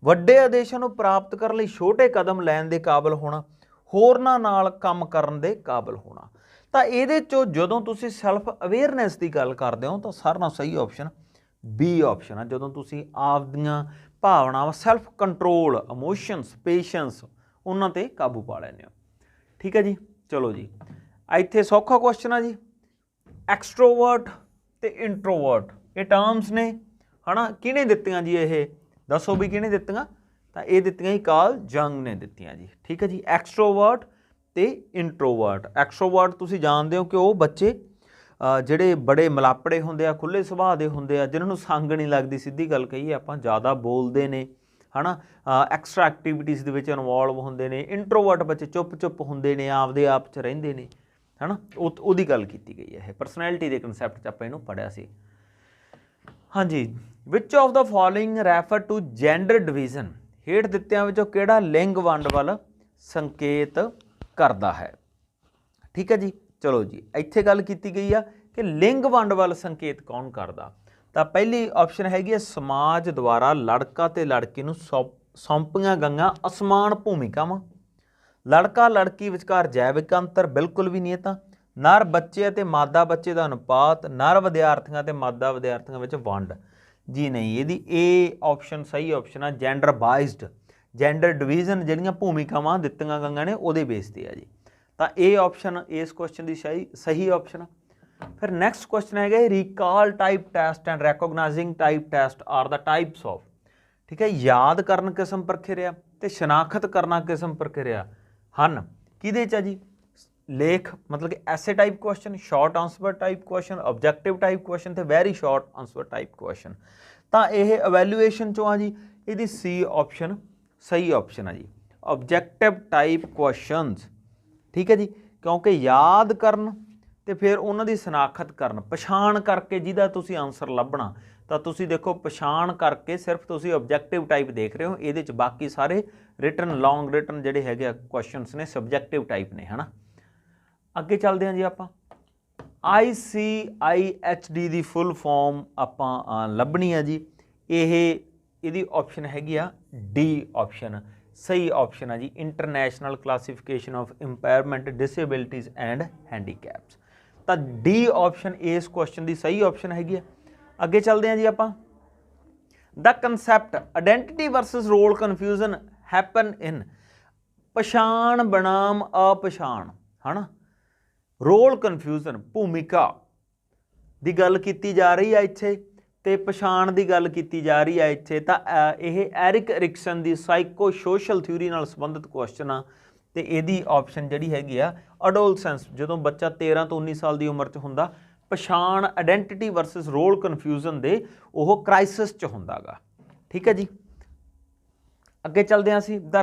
ਵੱਡੇ ਆਦੇਸ਼ਾਂ ਨੂੰ ਪ੍ਰਾਪਤ ਕਰਨ ਲਈ ਛੋਟੇ ਕਦਮ ਲੈਣ ਦੇ ਕਾਬਲ ਹੋਣਾ, ਹੋਰਨਾਂ ਨਾਲ ਕੰਮ ਕਰਨ ਦੇ ਕਾਬਲ ਹੋਣਾ। ਤਾਂ ਇਹਦੇ 'ਚੋਂ ਜਦੋਂ ਤੁਸੀਂ ਸੈਲਫ ਅਵੇਅਰਨੈਸ ਦੀ ਗੱਲ ਕਰਦੇ ਹੋ ਤਾਂ ਸਾਰਿਆਂ ਨਾਲੋਂ ਸਹੀ ਆਪਸ਼ਨ ਬੀ ਆਪਸ਼ਨ ਆ। ਜਦੋਂ ਤੁਸੀਂ ਆਪਦੀਆਂ ਭਾਵਨਾਵਾਂ, ਸੈਲਫ ਕੰਟਰੋਲ, ਇਮੋਸ਼ਨਸ, ਪੇਸ਼ੈਂਸ, ਉਹਨਾਂ 'ਤੇ ਕਾਬੂ ਪਾ ਲੈਂਦੇ ਹੋ, ਠੀਕ ਹੈ ਜੀ। ਚਲੋ ਜੀ, ਇੱਥੇ ਸੌਖਾ ਕੁਐਸਚਨ ਆ ਜੀ। ਐਕਸਟਰੋਵਰਟ ਤੇ ਇੰਟਰੋਵਰਟ ਇਹ ਟਰਮਸ ਨੇ, ਹੈ ਨਾ। ਕਿਹਨੇ ਦਿੱਤੀਆਂ ਜੀ ਇਹ, ਦੱਸੋ ਵੀ ਕਿਹਨੇ ਦਿੱਤੀਆਂ। ਤਾਂ ਇਹ ਦਿੱਤੀਆਂ ਹੀ ਕਾਰਲ ਜੰਗ ਨੇ ਦਿੱਤੀਆਂ ਜੀ, ਠੀਕ ਹੈ ਜੀ। ਐਕਸਟਰੋਵਰਟ ਤੇ ਇੰਟਰੋਵਰਟ। ਐਕਸਟਰੋਵਰਟ ਤੁਸੀਂ ਜਾਣਦੇ ਹੋ ਕਿ ਉਹ ਬੱਚੇ ਜਿਹੜੇ ਬੜੇ ਮਲਾਪੜੇ ਹੁੰਦੇ ਆ, ਖੁੱਲ੍ਹੇ ਸੁਭਾਅ ਦੇ ਹੁੰਦੇ ਆ, ਜਿਨ੍ਹਾਂ ਨੂੰ ਸੰਗ ਨਹੀਂ ਲੱਗਦੀ, ਸਿੱਧੀ ਗੱਲ ਕਹੀਏ ਆਪਾਂ, ਜ਼ਿਆਦਾ ਬੋਲਦੇ ਨੇ, ਹੈ ਨਾ, ਐਕਸਟਰਾ ਐਕਟੀਵਿਟੀਜ਼ ਦੇ ਵਿੱਚ ਇਨਵੋਲਵ ਹੁੰਦੇ ਨੇ। ਇੰਟਰੋਵਰਟ ਬੱਚੇ ਚੁੱਪ ਹੁੰਦੇ ਨੇ, ਆਪਦੇ ਆਪ 'ਚ ਰਹਿੰਦੇ ਨੇ, ਹੈ ਨਾ। ਉਹਦੀ ਗੱਲ ਕੀਤੀ ਗਈ ਹੈ। ਇਹ ਪਰਸਨੈਲਿਟੀ ਦੇ ਕਨਸੈਪਟ 'ਚ ਆਪਾਂ ਇਹਨੂੰ ਪੜ੍ਹਿਆ ਸੀ। ਹਾਂਜੀ, which of the following refer to gender division. ਹੇਠ ਦਿੱਤਿਆਂ ਵਿੱਚੋਂ ਕਿਹੜਾ ਲਿੰਗ ਵੰਡ ਵੱਲ ਸੰਕੇਤ ਕਰਦਾ ਹੈ, ਠੀਕ ਹੈ ਜੀ। ਚਲੋ ਜੀ, ਇੱਥੇ ਗੱਲ ਕੀਤੀ ਗਈ ਆ ਕਿ ਲਿੰਗ ਵੰਡ ਵੱਲ ਸੰਕੇਤ ਕੌਣ ਕਰਦਾ। ਤਾਂ ਪਹਿਲੀ ਆਪਸ਼ਨ ਹੈਗੀ ਹੈ ਸਮਾਜ ਦੁਆਰਾ ਲੜਕਾ ਤੇ ਲੜਕੀ ਨੂੰ सौंपीਆਂ ਗਈਆਂ ਅਸਮਾਨ ਭੂਮਿਕਾਵਾਂ। ਲੜਕਾ ਲੜਕੀ ਵਿਚਕਾਰ ਜੈਵਿਕ ਅੰਤਰ ਬਿਲਕੁਲ ਵੀ ਨਹੀਂ ਹੈ। ਤਾਂ ਨਰ ਬੱਚੇ ਅਤੇ ਮਾਦਾ ਬੱਚੇ ਦਾ ਅਨੁਪਾਤ, ਨਰ ਵਿਦਿਆਰਥੀਆਂ ਅਤੇ ਮਾਦਾ ਵਿਦਿਆਰਥੀਆਂ ਵਿੱਚ ਵੰਡ। ਜੀ ਨਹੀਂ, ਇਹਦੀ ਇਹ ਆਪਸ਼ਨ ਸਹੀ ਆਪਸ਼ਨ ਆ। ਜੈਂਡਰ ਬਾਇਸਡ, ਜੈਂਡਰ ਡਿਵੀਜ਼ਨ ਜਿਹੜੀਆਂ ਭੂਮਿਕਾਵਾਂ ਦਿੱਤੀਆਂ ਗਈਆਂ ਨੇ ਉਹਦੇ ਬੇਸ 'ਤੇ ਆ ਜੀ। ਤਾਂ ਇਹ ਆਪਸ਼ਨ ਇਸ ਕੁਐਸਚਨ ਦੀ ਸਹੀ ਆਪਸ਼ਨ ਆ। ਫਿਰ ਨੈਕਸਟ ਕੁਐਸਚਨ ਹੈਗਾ recall type test and recognising type test are the types of. ਠੀਕ ਹੈ, ਯਾਦ ਕਰਨ ਕਿਸਮ ਪ੍ਰਕਿਰਿਆ ਤੇ ਸ਼ਨਾਖਤ ਕਰਨਾ ਕਿਸਮ ਪ੍ਰਕਿਰਿਆ ਹਨ ਕਿਹਦੇ 'ਚ ਆ ਜੀ? ਲੇਖ ਮਤਲਬ ਕਿ essay type question, short answer type question, objective type question ਤੇ very short answer type question. ਤਾਂ ਇਹ ਇਵੈਲੂਏਸ਼ਨ 'ਚੋਂ ਆ ਜੀ, ਇਹਦੀ ਸੀ ਆਪਸ਼ਨ ਸਹੀ ਆਪਸ਼ਨ ਆ ਜੀ, ਆਬਜੈਕਟਿਵ ਟਾਈਪ ਕੁਐਸਚਨਸ। ਠੀਕ ਹੈ ਜੀ, ਕਿਉਂਕਿ ਯਾਦ ਕਰਨ ਤੇ ਫਿਰ ਉਹਨਾਂ ਦੀ ਸ਼ਨਾਖਤ ਕਰਨ, ਪਛਾਣ ਕਰਕੇ ਜਿਹਦਾ ਤੁਸੀਂ ਆਨਸਰ ਲੱਭਣਾ। ਤਾਂ ਤੁਸੀਂ ਦੇਖੋ ਪਛਾਣ ਕਰਕੇ ਸਿਰਫ ਤੁਸੀਂ ਆਬਜੈਕਟਿਵ ਟਾਈਪ ਦੇਖ ਰਹੇ ਹੋ, ਇਹਦੇ 'ਚ ਬਾਕੀ ਸਾਰੇ ਰਿਟਨ ਲੌਂਗ ਰਿਟਨ ਜਿਹੜੇ ਹੈਗੇ ਆ ਕੁਐਸਚਨਸ ਨੇ ਸਬਜੈਕਟਿਵ ਟਾਈਪ ਨੇ, ਹੈ ਨਾ। ਅੱਗੇ ਚੱਲਦੇ ਹਾਂ ਜੀ ਆਪਾਂ ICIHD ਦੀ ਫੁੱਲ ਫਾਰਮ ਆਪਾਂ ਲੱਭਣੀ ਆ ਜੀ। ਇਹਦੀ ਆਪਸ਼ਨ ਹੈਗੀ ਆ ਡੀ ਆਪਸ਼ਨ, ਸਹੀ ਆਪਸ਼ਨ ਆ ਜੀ, international classification of impairment disabilities and handicaps. ਤਾਂ ਡੀ ਆਪਸ਼ਨ ਇਸ ਕੁਐਸਚਨ ਦੀ ਸਹੀ ਆਪਸ਼ਨ ਹੈਗੀ ਆ। ਅੱਗੇ ਚੱਲਦੇ ਹਾਂ ਜੀ ਆਪਾਂ the concept identity versus role confusion happen in. ਪਛਾਣ ਬਨਾਮ ਅਪਛਾਣ, ਹੈ ਨਾ। ਰੋਲ ਕਨਫਿਊਜ਼ਨ ਭੂਮਿਕਾ ਦੀ ਗੱਲ ਕੀਤੀ ਜਾ ਰਹੀ ਹੈ ਇੱਥੇ ਤੇ ਪਛਾਣ ਦੀ ਗੱਲ ਕੀਤੀ ਜਾ ਰਹੀ ਹੈ ਇੱਥੇ। ਤਾਂ ਇਹ ਐਰਿਕ ਐਰਿਕਸਨ ਦੀ ਸਾਈਕੋ ਸੋਸ਼ਲ ਥਿਊਰੀ ਨਾਲ ਸੰਬੰਧਿਤ ਕੁਐਸਚਨ ਆ। ਤੇ ਇਹਦੀ ਆਪਸ਼ਨ ਜਿਹੜੀ ਹੈਗੀ ਆ ਅਡੋਲਸੈਂਸ, ਜਦੋਂ ਬੱਚਾ 13 ਤੋਂ 19 ਸਾਲ ਦੀ ਉਮਰ 'ਚ ਹੁੰਦਾ, ਪਛਾਣ ਆਇਡੈਂਟੀਟੀ ਵਰਸਸ ਰੋਲ ਕਨਫਿਊਜ਼ਨ ਦੇ ਉਹ ਕ੍ਰਾਈਸਿਸ 'ਚ ਹੁੰਦਾ ਗਾ। ਠੀਕ ਹੈ ਜੀ, ਅੱਗੇ ਚੱਲਦੇ ਹਾਂ ਅਸੀਂ the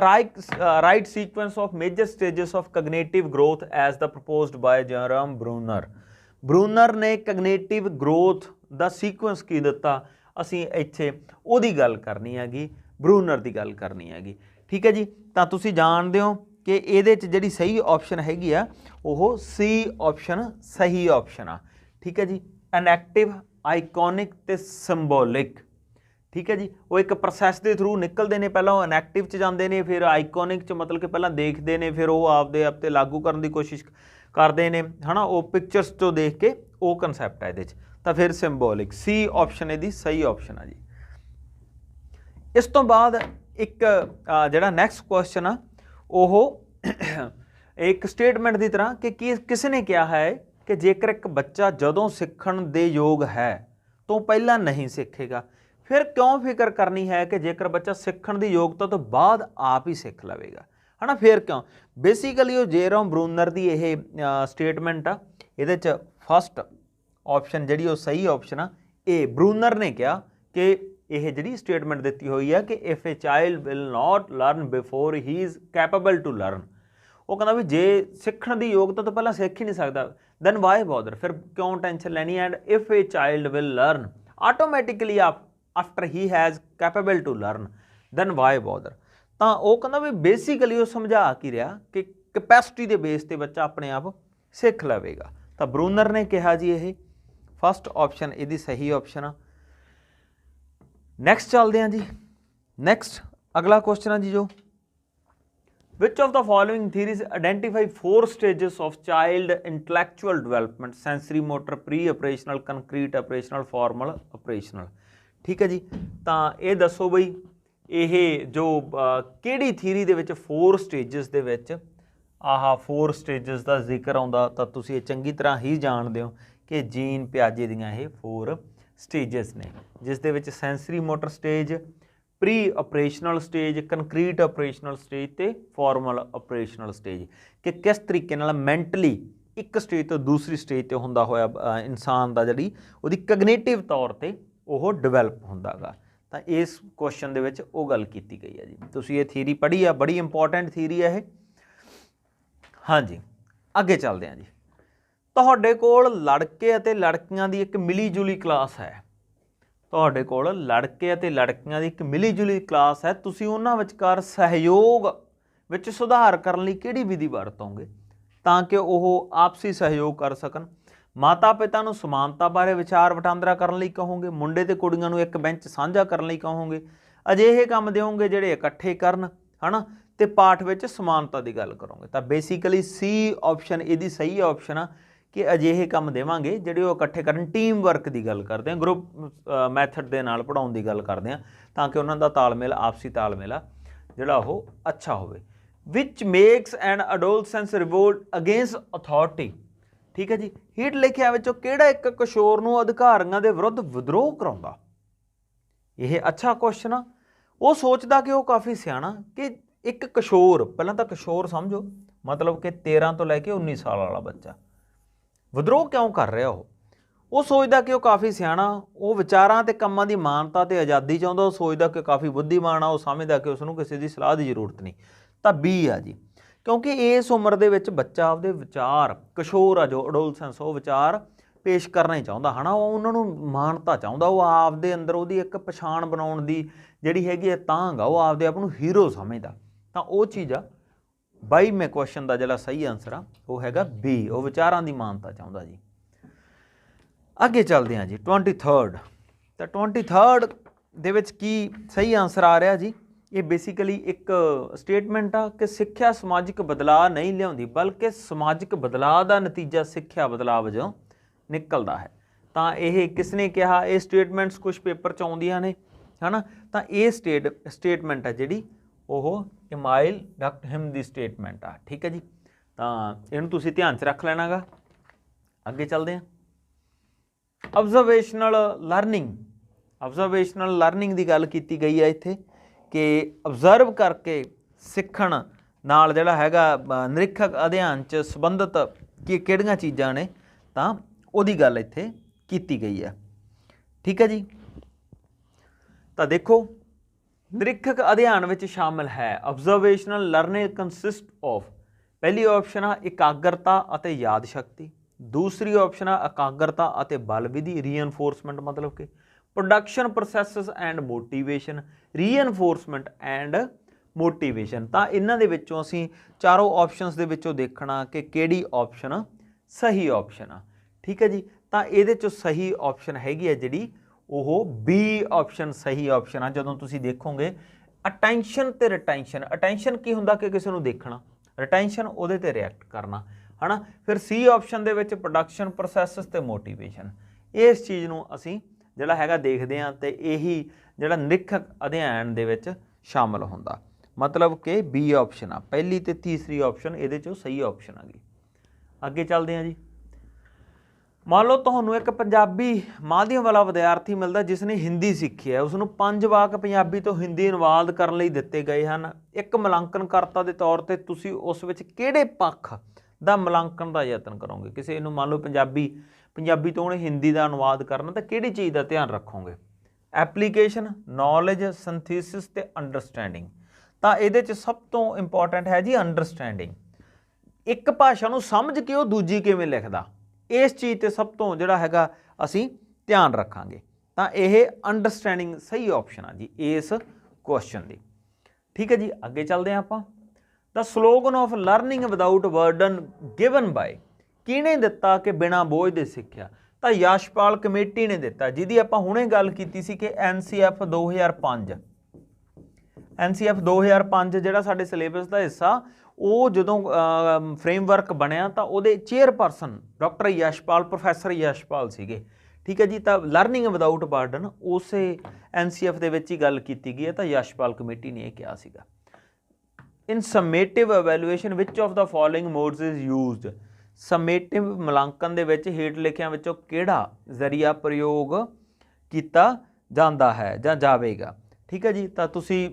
right sequence of major stages of cognitive growth as the proposed by Jerome Bruner. Bruner ਨੇ ਕਗਨੇਟਿਵ ਗਰੋਥ ਦਾ ਸੀਕੁਐਂਸ ਕੀ ਦਿੱਤਾ, ਅਸੀਂ ਇੱਥੇ ਉਹਦੀ ਗੱਲ ਕਰਨੀ ਹੈਗੀ, ਬਰੂਨਰ ਦੀ ਗੱਲ ਕਰਨੀ ਹੈਗੀ। ਠੀਕ ਹੈ ਜੀ, ਤਾਂ ਤੁਸੀਂ ਜਾਣਦੇ ਹੋ ਕਿ ਇਹਦੇ 'ਚ ਜਿਹੜੀ ਸਹੀ ਆਪਸ਼ਨ ਹੈਗੀ ਆ ਉਹ ਸੀ ਆਪਸ਼ਨ ਸਹੀ ਆਪਸ਼ਨ ਆ। ਠੀਕ ਹੈ ਜੀ, ਇਨਐਕਟਿਵ, ਆਈਕੋਨਿਕ ਤੇ ਸਿੰਬੋਲਿਕ। ਠੀਕ ਹੈ ਜੀ, ਉਹ ਇੱਕ ਪ੍ਰੋਸੈਸ ਦੇ ਥਰੂ ਨਿਕਲਦੇ ਨੇ, ਪਹਿਲਾਂ ਉਹ ਇਨਐਕਟਿਵ 'ਚ ਜਾਂਦੇ ਨੇ, ਫਿਰ ਆਈਕੋਨਿਕ 'ਚ ਮਤਲਬ ਕਿ ਪਹਿਲਾਂ ਦੇਖਦੇ ਨੇ, ਫਿਰ ਉਹ ਆਪਦੇ ਆਪ 'ਤੇ ਲਾਗੂ ਕਰਨ ਦੀ ਕੋਸ਼ਿਸ਼ ਕਰਦੇ ਨੇ, ਹੈ ਨਾ। ਉਹ ਪਿਕਚਰਸ 'ਚੋਂ ਦੇਖ ਕੇ ਉਹ ਕਨਸੈਪਟ ਹੈ ਇਹਦੇ 'ਚ। ਤਾਂ ਫਿਰ ਸਿੰਬੋਲਿਕ, ਸੀ ਆਪਸ਼ਨ ਇਹਦੀ ਸਹੀ ਆਪਸ਼ਨ ਆ ਜੀ। ਇਸ ਤੋਂ ਬਾਅਦ ਇੱਕ ਜਿਹੜਾ ਨੈਕਸਟ ਕੁਐਸਚਨ ਆ ਉਹ ਇੱਕ ਸਟੇਟਮੈਂਟ ਦੀ ਤਰ੍ਹਾਂ ਕਿ ਕਿਸੇ ਨੇ ਕਿਹਾ ਹੈ ਕਿ ਜੇਕਰ ਇੱਕ ਬੱਚਾ ਜਦੋਂ ਸਿੱਖਣ ਦੇ ਯੋਗ ਹੈ ਤੋਂ ਪਹਿਲਾਂ ਨਹੀਂ ਸਿੱਖੇਗਾ, ਫਿਰ ਕਿਉਂ ਫਿਕਰ ਕਰਨੀ ਹੈ ਕਿ ਜੇਕਰ ਬੱਚਾ ਸਿੱਖਣ ਦੀ ਯੋਗਤਾ ਤੋਂ ਬਾਅਦ ਆਪ ਹੀ ਸਿੱਖ ਲਵੇਗਾ, ਹੈ ਨਾ। ਫਿਰ ਕਿਉਂ? ਬੇਸਿਕਲੀ ਉਹ ਜੇਰੋਮ ਬਰੂਨਰ ਦੀ ਇਹ ਸਟੇਟਮੈਂਟ ਆ। ਇਹਦੇ 'ਚ ਫਸਟ ਆਪਸ਼ਨ ਜਿਹੜੀ ਉਹ ਸਹੀ ਆਪਸ਼ਨ ਆ। ਇਹ ਬਰੂਨਰ ਨੇ ਕਿਹਾ ਕਿ ਇਹ ਜਿਹੜੀ ਸਟੇਟਮੈਂਟ ਦਿੱਤੀ ਹੋਈ ਹੈ ਕਿ if a child will not learn before he is capable to learn, ਉਹ ਕਹਿੰਦਾ ਵੀ ਜੇ ਸਿੱਖਣ ਦੀ ਯੋਗਤਾ ਤੋਂ ਪਹਿਲਾਂ ਸਿੱਖ ਹੀ ਨਹੀਂ ਸਕਦਾ ਦੈਨ ਵਾਈ ਬੋਦਰ, ਫਿਰ ਕਿਉਂ ਟੈਨਸ਼ਨ ਲੈਣੀ। And if a child will learn automatically after he has capable to learn then why bother. ਤਾਂ ਉਹ ਕਹਿੰਦਾ ਵੀ ਬੇਸਿਕਲੀ ਉਹ ਸਮਝਾ ਕੀ ਰਿਹਾ ਕਿ ਕੈਪੈਸਿਟੀ ਦੇ ਬੇਸ 'ਤੇ ਬੱਚਾ ਆਪਣੇ ਆਪ ਸਿੱਖ ਲਵੇਗਾ। ਤਾਂ ਬਰੂਨਰ ਨੇ ਕਿਹਾ ਜੀ ਇਹ ਫਸਟ ਆਪਸ਼ਨ ਇਹਦੀ ਸਹੀ ਆਪਸ਼ਨ ਆ। ਨੈਕਸਟ ਚੱਲਦੇ ਹਾਂ ਜੀ। ਨੈਕਸਟ ਅਗਲਾ ਕੁਐਸਚਨ ਆ ਜੀ ਜੋ which of the following theories identify 4 stages of child intellectual development sensory motor pre operational concrete operational formal operational। ਠੀਕ ਹੈ ਜੀ, ਤਾਂ ਇਹ ਦੱਸੋ ਬਈ ਇਹ ਜੋ ਕਿਹੜੀ ਥਿਊਰੀ ਦੇ ਵਿੱਚ 4 ਸਟੇਜਸ ਦੇ ਵਿੱਚ 4 ਸਟੇਜਸ ਦਾ ਜ਼ਿਕਰ ਆਉਂਦਾ। ਤਾਂ ਤੁਸੀਂ ਇਹ ਚੰਗੀ ਤਰ੍ਹਾਂ ਹੀ ਜਾਣਦੇ ਹੋ ਕਿ ਜੀਨ ਪਿਆਜੇ ਦੀਆਂ ਇਹ 4 ਸਟੇਜਸ ਨੇ, ਜਿਸ ਦੇ ਵਿੱਚ sensory motor stage, pre operational stage, concrete operational stage ਤੇ ਫਾਰਮਲ ਆਪਰੇਸ਼ਨਲ ਸਟੇਜ, ਕਿ ਕਿਸ ਤਰੀਕੇ ਨਾਲ ਮੈਂਟਲੀ ਇੱਕ ਸਟੇਜ ਤੋਂ ਦੂਸਰੀ ਸਟੇਜ ਤੇ ਹੁੰਦਾ ਹੋਇਆ ਇਨਸਾਨ ਦਾ ਜਿਹੜੀ ਉਹਦੀ ਕਗਨੇਟਿਵ ਤੌਰ ਤੇ ਉਹ ਡਿਵੈਲਪ ਹੁੰਦਾ ਗਾ। ਤਾਂ ਇਸ ਕੁਐਸਚਨ ਦੇ ਵਿੱਚ ਉਹ ਗੱਲ ਕੀਤੀ ਗਈ ਹੈ ਜੀ। ਤੁਸੀਂ ਇਹ ਥਿਊਰੀ ਪੜ੍ਹੀ ਆ, ਬੜੀ ਇੰਪੋਰਟੈਂਟ ਥਿਊਰੀ ਹੈ ਇਹ। ਹਾਂਜੀ, ਅੱਗੇ ਚੱਲਦੇ ਹਾਂ ਜੀ। ਤੁਹਾਡੇ ਕੋਲ ਲੜਕੇ ਅਤੇ ਲੜਕੀਆਂ ਦੀ ਇੱਕ ਮਿਲੀ ਜੁਲੀ ਕਲਾਸ ਹੈ। ਤੁਹਾਡੇ ਕੋਲ ਲੜਕੇ ਅਤੇ ਲੜਕੀਆਂ ਦੀ ਇੱਕ ਮਿਲੀ ਜੁਲੀ ਕਲਾਸ ਹੈ। ਤੁਸੀਂ ਉਹਨਾਂ ਵਿਚਕਾਰ ਸਹਿਯੋਗ ਵਿੱਚ ਸੁਧਾਰ ਕਰਨ ਲਈ ਕਿਹੜੀ ਵਿਧੀ ਵਰਤੋਂਗੇ ਤਾਂ ਕਿ ਉਹ ਆਪਸੀ ਸਹਿਯੋਗ ਕਰ ਸਕਣ? ਮਾਤਾ ਪਿਤਾ ਨੂੰ ਸਮਾਨਤਾ ਬਾਰੇ ਵਿਚਾਰ ਵਟਾਂਦਰਾ ਕਰਨ ਲਈ ਕਹੋਗੇ? ਮੁੰਡੇ ਤੇ ਕੁੜੀਆਂ ਨੂੰ ਇੱਕ ਬੈਂਚ ਸਾਂਝਾ ਕਰਨ ਲਈ ਕਹੋਗੇ? ਅਜਿਹੇ ਕੰਮ ਦਿਓਗੇ ਜਿਹੜੇ ਇਕੱਠੇ ਕਰਨ, ਹੈ ਨਾ, ਤੇ ਪਾਠ ਵਿੱਚ ਸਮਾਨਤਾ ਦੀ ਗੱਲ ਕਰੋਗੇ। ਤਾਂ ਬੇਸਿਕਲੀ ਸੀ ਆਪਸ਼ਨ ਇਹਦੀ ਸਹੀ ਆਪਸ਼ਨ ਆ ਕਿ ਅਜਿਹੇ ਕੰਮ ਦੇਵਾਂਗੇ ਜਿਹੜੇ ਉਹ ਇਕੱਠੇ ਕਰਨ, ਟੀਮ ਵਰਕ ਦੀ ਗੱਲ ਕਰਦੇ ਆ, ਗਰੁੱਪ ਮੈਥਡ ਦੇ ਨਾਲ ਪੜ੍ਹਾਉਣ ਦੀ ਗੱਲ ਕਰਦੇ ਆ, ਤਾਂ ਕਿ ਉਹਨਾਂ ਦਾ ਤਾਲਮੇਲ, ਆਪਸੀ ਤਾਲਮੇਲ ਆ ਜਿਹੜਾ ਉਹ ਅੱਛਾ ਹੋਵੇ। ਵਿਚ ਮੇਕਸ ਐਨ ਅਡੋਲਸੈਂਸ ਰਿਵੋਲਟ ਅਗੇਂਸਟ ਅਥਾਰਟੀ। ਠੀਕ ਹੈ ਜੀ, ਹੇਠ ਲਿਖਿਆਂ ਵਿੱਚੋਂ ਕਿਹੜਾ ਇੱਕ ਕਿਸ਼ੋਰ ਨੂੰ ਅਧਿਕਾਰੀਆਂ ਦੇ ਵਿਰੁੱਧ ਵਿਦਰੋਹ ਕਰਾਉਂਦਾ? ਇਹ ਅੱਛਾ ਕੁਐਸਚਨ ਆ। ਉਹ ਸੋਚਦਾ ਕਿ ਉਹ ਕਾਫੀ ਸਿਆਣਾ, ਕਿ ਇੱਕ ਕਿਸ਼ੋਰ, ਪਹਿਲਾਂ ਤਾਂ ਕਿਸ਼ੋਰ ਸਮਝੋ, ਮਤਲਬ ਕਿ 13 ਤੋਂ ਲੈ ਕੇ 19 ਸਾਲ ਵਾਲਾ ਬੱਚਾ ਵਿਦਰੋਹ ਕਿਉਂ ਕਰ ਰਿਹਾ? ਉਹ ਸੋਚਦਾ ਕਿ ਉਹ ਕਾਫੀ ਸਿਆਣਾ, ਉਹ ਵਿਚਾਰਾਂ ਤੇ ਕੰਮਾਂ ਦੀ ਮਾਨਤਾ ਤੇ ਆਜ਼ਾਦੀ ਚਾਹੁੰਦਾ, ਉਹ ਸੋਚਦਾ ਕਿ ਕਾਫੀ ਬੁੱਧੀਮਾਨ ਆ, ਉਹ ਸਮਝਦਾ ਕਿ ਉਸਨੂੰ ਕਿਸੇ ਦੀ ਸਲਾਹ ਦੀ ਜ਼ਰੂਰਤ ਨਹੀਂ। ਤਾਂ ਬੀ ਆ ਜੀ, ਕਿਉਂਕਿ ਇਸ ਉਮਰ ਦੇ ਵਿੱਚ ਬੱਚਾ ਆਪਦੇ ਵਿਚਾਰ, ਕਿਸ਼ੋਰ ਆ ਜੋ ਅਡੋਲਸੈਂਸ, ਉਹ ਵਿਚਾਰ ਪੇਸ਼ ਕਰਨਾ ਹੀ ਚਾਹੁੰਦਾ, ਹੈ ਨਾ, ਉਹ ਉਹਨਾਂ ਨੂੰ ਮਾਨਤਾ ਚਾਹੁੰਦਾ, ਉਹ ਆਪਦੇ ਅੰਦਰ ਉਹਦੀ ਇੱਕ ਪਛਾਣ ਬਣਾਉਣ ਦੀ ਜਿਹੜੀ ਹੈਗੀ ਹੈ ਤਾਂਘ ਆ, ਉਹ ਆਪਦੇ ਆਪ ਨੂੰ ਹੀਰੋ ਸਮਝਦਾ। ਤਾਂ ਉਹ ਚੀਜ਼ ਆ 22ਵੇਂ ਕੁਐਸਚਨ ਦਾ ਜਿਹੜਾ ਸਹੀ ਆਨਸਰ ਆ ਉਹ ਹੈਗਾ ਬੀ, ਉਹ ਵਿਚਾਰਾਂ ਦੀ ਮਾਨਤਾ ਚਾਹੁੰਦਾ ਜੀ। ਅੱਗੇ ਚੱਲਦੇ ਹਾਂ ਜੀ 23rd। ਤਾਂ 23rd ਦੇ ਵਿੱਚ ਕੀ ਸਹੀ ਆਨਸਰ ਆ ਰਿਹਾ ਜੀ? ਇਹ ਬੇਸਿਕਲੀ ਇੱਕ ਸਟੇਟਮੈਂਟ ਆ ਕਿ ਸਿੱਖਿਆ ਸਮਾਜਿਕ ਬਦਲਾਅ ਨਹੀਂ ਲਿਆਉਂਦੀ, ਬਲਕਿ ਸਮਾਜਿਕ ਬਦਲਾਅ ਦਾ ਨਤੀਜਾ ਸਿੱਖਿਆ ਬਦਲਾਅ ਵਜੋਂ ਨਿਕਲਦਾ ਹੈ। ਤਾਂ ਇਹ ਕਿਸ ਨੇ ਕਿਹਾ? ਇਹ ਸਟੇਟਮੈਂਟਸ ਕੁਝ ਪੇਪਰ 'ਚ ਆਉਂਦੀਆਂ ਨੇ, ਹੈ ਨਾ। ਤਾਂ ਇਹ ਸਟੇਟਮੈਂਟ ਹੈ ਜਿਹੜੀ ਉਹ ਇਮਾਇਲ ਡਕਟਹਿਮ ਦੀ ਸਟੇਟਮੈਂਟ ਆ। ਠੀਕ ਹੈ ਜੀ, ਤਾਂ ਇਹਨੂੰ ਤੁਸੀਂ ਧਿਆਨ 'ਚ ਰੱਖ ਲੈਣਾ ਗਾ। ਅੱਗੇ ਚੱਲਦੇ ਹਾਂ। ਅਬਜ਼ਰਵੇਸ਼ਨਲ ਲਰਨਿੰਗ ਦੀ ਗੱਲ ਕੀਤੀ ਗਈ ਹੈ ਇੱਥੇ ਕਿ ਅਬਜ਼ਰਵ ਕਰਕੇ ਸਿੱਖਣ ਨਾਲ ਜਿਹੜਾ ਹੈਗਾ ਨਿਰੀਖਕ ਅਧਿਐਨ 'ਚ ਸੰਬੰਧਿਤ ਕਿਹੜੀਆਂ ਚੀਜ਼ਾਂ ਨੇ, ਤਾਂ ਉਹਦੀ ਗੱਲ ਇੱਥੇ ਕੀਤੀ ਗਈ ਹੈ। ਠੀਕ ਹੈ ਜੀ, ਤਾਂ ਦੇਖੋ ਨਿਰੀਖਕ ਅਧਿਐਨ ਵਿੱਚ ਸ਼ਾਮਿਲ ਹੈ ਅਬਜ਼ਰਵੇਸ਼ਨਲ ਲਰਨਿੰਗ ਕੰਸਿਸਟ ਆਫ, ਪਹਿਲੀ ਆਪਸ਼ਨ ਆ ਇਕਾਗਰਤਾ ਅਤੇ ਯਾਦ ਸ਼ਕਤੀ, ਦੂਸਰੀ ਆਪਸ਼ਨ ਆ ਇਕਾਗਰਤਾ ਅਤੇ ਬਲ ਵਿਧੀ, ਰੀਇਨਫੋਰਸਮੈਂਟ ਮਤਲਬ ਕਿ production processes and motivation, reinforcement and motivation. ਤਾਂ ਇਹਨਾਂ ਦੇ ਵਿੱਚੋਂ ਅਸੀਂ ਚਾਰੋਂ ਆਪਸ਼ਨਸ ਦੇ ਵਿੱਚੋਂ ਦੇਖਣਾ ਕਿ ਕਿਹੜੀ ਆਪਸ਼ਨ ਸਹੀ ਆਪਸ਼ਨ ਆ। ਠੀਕ ਹੈ ਜੀ, ਤਾਂ ਇਹਦੇ 'ਚੋਂ ਸਹੀ ਆਪਸ਼ਨ ਹੈਗੀ ਹੈ ਜਿਹੜੀ ਉਹ ਬੀ ਆਪਸ਼ਨ ਸਹੀ ਆਪਸ਼ਨ ਆ। ਜਦੋਂ ਤੁਸੀਂ ਦੇਖੋਗੇ ਅਟੈਂਸ਼ਨ ਤੇ ਰਿਟੈਂਸ਼ਨ, ਅਟੈਂਸ਼ਨ ਕੀ ਹੁੰਦਾ ਕਿ ਕਿਸੇ ਨੂੰ ਦੇਖਣਾ, ਰਿਟੈਂਸ਼ਨ ਉਹਦੇ ਤੇ ਰਿਐਕਟ ਕਰਨਾ, ਹੈ ਨਾ। ਫਿਰ ਸੀ ਆਪਸ਼ਨ ਦੇ ਵਿੱਚ ਪ੍ਰੋਡਕਸ਼ਨ ਪ੍ਰੋਸੈਸਸ ਤੇ ਮੋਟੀਵੇਸ਼ਨ, ਇਸ ਚੀਜ਼ ਨੂੰ ਅਸੀਂ ਜਿਹੜਾ ਹੈਗਾ ਦੇਖਦੇ ਹਾਂ, ਤੇ ਇਹੀ ਜਿਹੜਾ ਨਿਰੀਖਕ ਅਧਿਐਨ ਦੇ ਵਿੱਚ ਸ਼ਾਮਲ ਹੁੰਦਾ, ਮਤਲਬ ਕਿ ਬੀ ਆਪਸ਼ਨ ਆ। ਪਹਿਲੀ ਤੇ ਤੀਸਰੀ ਆਪਸ਼ਨ ਇਹਦੇ 'ਚੋਂ ਸਹੀ ਆਪਸ਼ਨ ਆ ਗਈ। ਅੱਗੇ ਚੱਲਦੇ ਹਾਂ ਜੀ। ਮੰਨ ਲਓ ਤੁਹਾਨੂੰ ਇੱਕ ਪੰਜਾਬੀ ਮਾਧਿਅਮ ਵਾਲਾ ਵਿਦਿਆਰਥੀ ਮਿਲਦਾ ਜਿਸ ਨੇ ਹਿੰਦੀ ਸਿੱਖੀ ਹੈ, ਉਸ ਨੂੰ 5 ਵਾਕ ਪੰਜਾਬੀ ਤੋਂ ਹਿੰਦੀ ਅਨੁਵਾਦ ਕਰਨ ਲਈ ਦਿੱਤੇ ਗਏ ਹਨ। ਇੱਕ ਮੁਲਾਂਕਣਕਰਤਾ ਦੇ ਤੌਰ ਤੇ ਤੁਸੀਂ ਉਸ ਵਿੱਚ ਕਿਹੜੇ ਪੱਖ ਦਾ ਮੁਲਾਂਕਣ ਦਾ ਯਤਨ ਕਰੋਗੇ? ਕਿਸੇ ਨੂੰ ਮੰਨ ਲਓ ਪੰਜਾਬੀ ਤੋਂ ਉਹਨੇ ਹਿੰਦੀ ਦਾ ਅਨੁਵਾਦ ਕਰਨਾ, ਤਾਂ ਕਿਹੜੀ ਚੀਜ਼ ਦਾ ਧਿਆਨ ਰੱਖੋਗੇ? ਐਪਲੀਕੇਸ਼ਨ, ਨੌਲੇਜ, ਸਿੰਥੀਸਿਸ ਤੇ ਅੰਡਰਸਟੈਂਡਿੰਗ। ਤਾਂ ਇਹਦੇ 'ਚ ਸਭ ਤੋਂ ਇੰਪੋਰਟੈਂਟ ਹੈ ਜੀ ਅੰਡਰਸਟੈਂਡਿੰਗ। ਇੱਕ ਭਾਸ਼ਾ ਨੂੰ ਸਮਝ ਕੇ ਉਹ ਦੂਜੀ ਕਿਵੇਂ ਲਿਖਦਾ, ਇਸ ਚੀਜ਼ 'ਤੇ ਸਭ ਤੋਂ ਜਿਹੜਾ ਹੈਗਾ ਅਸੀਂ ਧਿਆਨ ਰੱਖਾਂਗੇ। ਤਾਂ ਇਹ ਅੰਡਰਸਟੈਂਡਿੰਗ ਸਹੀ ਆਪਸ਼ਨ ਆ ਜੀ ਇਸ ਕੁਐਸਚਨ ਦੀ। ਠੀਕ ਹੈ ਜੀ, ਅੱਗੇ ਚੱਲਦੇ ਹਾਂ ਆਪਾਂ। The slogan of learning without burden given by, ਕਿਹਨੇ ਦਿੱਤਾ ਕਿ ਬਿਨਾਂ ਬੋਝ ਦੇ ਸਿੱਖਿਆ? ਤਾਂ ਯਸ਼ਪਾਲ ਕਮੇਟੀ ਨੇ ਦਿੱਤਾ, ਜਿਹਦੀ ਆਪਾਂ ਹੁਣੇ ਗੱਲ ਕੀਤੀ ਸੀ ਕਿ NCF 2005 ਜਿਹੜਾ ਸਾਡੇ ਸਿਲੇਬਸ ਦਾ ਹਿੱਸਾ, ਉਹ ਜਦੋਂ ਫਰੇਮਵਰਕ ਬਣਿਆ ਤਾਂ ਉਹਦੇ chairperson doctor Yashpal, professor Yashpal ਸੀਗੇ। ਠੀਕ ਹੈ ਜੀ, ਤਾਂ ਲਰਨਿੰਗ ਵਿਦਾਊਟ ਬਰਡਨ ਉਸੇ NCF ਦੇ ਵਿੱਚ ਹੀ ਗੱਲ ਕੀਤੀ ਗਈ ਹੈ, ਤਾਂ ਯਸ਼ਪਾਲ ਕਮੇਟੀ ਨੇ ਇਹ ਕਿਹਾ ਸੀਗਾ। In summative evaluation which of the following modes is used, summative ਮੁਲਾਂਕਣ ਦੇ ਵਿੱਚ ਹੇਠ ਲਿਖਿਆਂ ਵਿੱਚੋਂ ਕਿਹੜਾ ਜ਼ਰੀਆ ਪ੍ਰਯੋਗ ਕੀਤਾ ਜਾਂਦਾ ਹੈ ਜਾਂ ਜਾਵੇਗਾ? ਠੀਕ ਹੈ ਜੀ, ਤਾਂ ਤੁਸੀਂ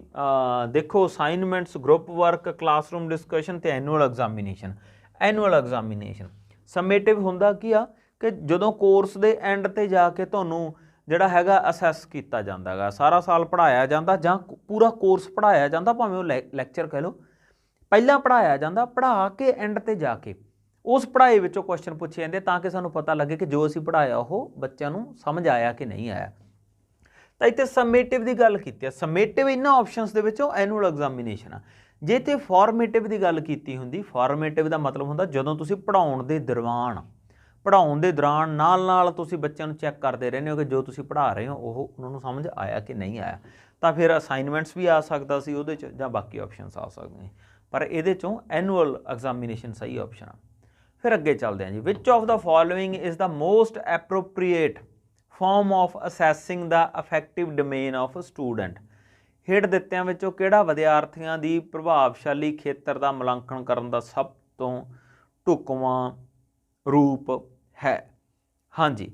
ਦੇਖੋ assignments, group work, classroom discussion ਤੇ ਐਨੂਅਲ ਐਗਜ਼ਾਮੀਨੇਸ਼ਨ। ਸਮੇਟਿਵ ਹੁੰਦਾ ਕੀ ਆ ਕਿ ਜਦੋਂ ਕੋਰਸ ਦੇ ਐਂਡ ਤੇ ਜਾ ਕੇ ਤੁਹਾਨੂੰ ਜਿਹੜਾ ਹੈਗਾ ਅਸੈਸ ਕੀਤਾ ਜਾਂਦਾ ਗਾ, ਸਾਰਾ ਸਾਲ ਪੜ੍ਹਾਇਆ ਜਾਂਦਾ ਜਾਂ ਪੂਰਾ ਕੋਰਸ ਪੜ੍ਹਾਇਆ ਜਾਂਦਾ, ਭਾਵੇਂ ਉਹ ਲੈਕਚਰ ਕਹਿ ਲਓ, ਪਹਿਲਾਂ ਪੜ੍ਹਾਇਆ ਜਾਂਦਾ, ਪੜ੍ਹਾ ਕੇ ਐਂਡ ਤੇ ਜਾ ਕੇ ਉਸ ਪੜ੍ਹਾਈ ਵਿੱਚੋਂ ਕੁਐਸਚਨ ਪੁੱਛੇ ਜਾਂਦੇ ਤਾਂ ਕਿ ਸਾਨੂੰ ਪਤਾ ਲੱਗੇ ਕਿ ਜੋ ਅਸੀਂ ਪੜ੍ਹਾਇਆ ਉਹ ਬੱਚਿਆਂ ਨੂੰ ਸਮਝ ਆਇਆ ਕਿ ਨਹੀਂ ਆਇਆ। ਤਾਂ ਇੱਥੇ ਸਮੇਟਿਵ ਦੀ ਗੱਲ ਕੀਤੀ ਹੈ। ਸਮੇਟਿਵ ਇਹਨਾਂ ਆਪਸ਼ਨਸ ਦੇ ਵਿੱਚੋਂ ਐਨੂਅਲ ਐਗਜ਼ਾਮੀਨੇਸ਼ਨ ਆ। ਜੇ ਤੇ ਫਾਰਮੇਟਿਵ ਦੀ ਗੱਲ ਕੀਤੀ ਹੁੰਦੀ, ਫਾਰਮੇਟਿਵ ਦਾ ਮਤਲਬ ਹੁੰਦਾ ਜਦੋਂ ਤੁਸੀਂ ਪੜ੍ਹਾਉਣ ਦੇ ਦੌਰਾਨ ਨਾਲ ਤੁਸੀਂ ਬੱਚਿਆਂ ਨੂੰ ਚੈੱਕ ਕਰਦੇ ਰਹਿੰਦੇ ਹੋ ਕਿ ਜੋ ਤੁਸੀਂ ਪੜ੍ਹਾ ਰਹੇ ਹੋ ਉਹ ਉਹਨਾਂ ਨੂੰ ਸਮਝ ਆਇਆ ਕਿ ਨਹੀਂ ਆਇਆ। ਤਾਂ ਫਿਰ ਅਸਾਈਨਮੈਂਟਸ ਵੀ ਆ ਸਕਦਾ ਸੀ ਉਹਦੇ 'ਚ ਜਾਂ ਬਾਕੀ ਆਪਸ਼ਨਸ ਆ ਸਕਦੇ ਨੇ, ਪਰ ਇਹਦੇ 'ਚੋਂ ਐਨੂਅਲ ਐਗਜ਼ਾਮੀਨੇਸ਼ਨ ਸਹੀ ਆਪਸ਼ਨ ਆ। ਫਿਰ ਅੱਗੇ ਚੱਲਦੇ ਹਾਂ ਜੀ। Which of the following is the most appropriate form of assessing the affective domain of student. ਹੇਠ ਦਿੱਤਿਆਂ ਵਿੱਚੋਂ ਕਿਹੜਾ ਵਿਦਿਆਰਥੀਆਂ ਦੀ ਪ੍ਰਭਾਵਸ਼ਾਲੀ ਖੇਤਰ ਦਾ ਮੁਲਾਂਕਣ ਕਰਨ ਦਾ ਸਭ ਤੋਂ ਢੁਕਵਾਂ ਰੂਪ ਹੈ? ਹਾਂਜੀ,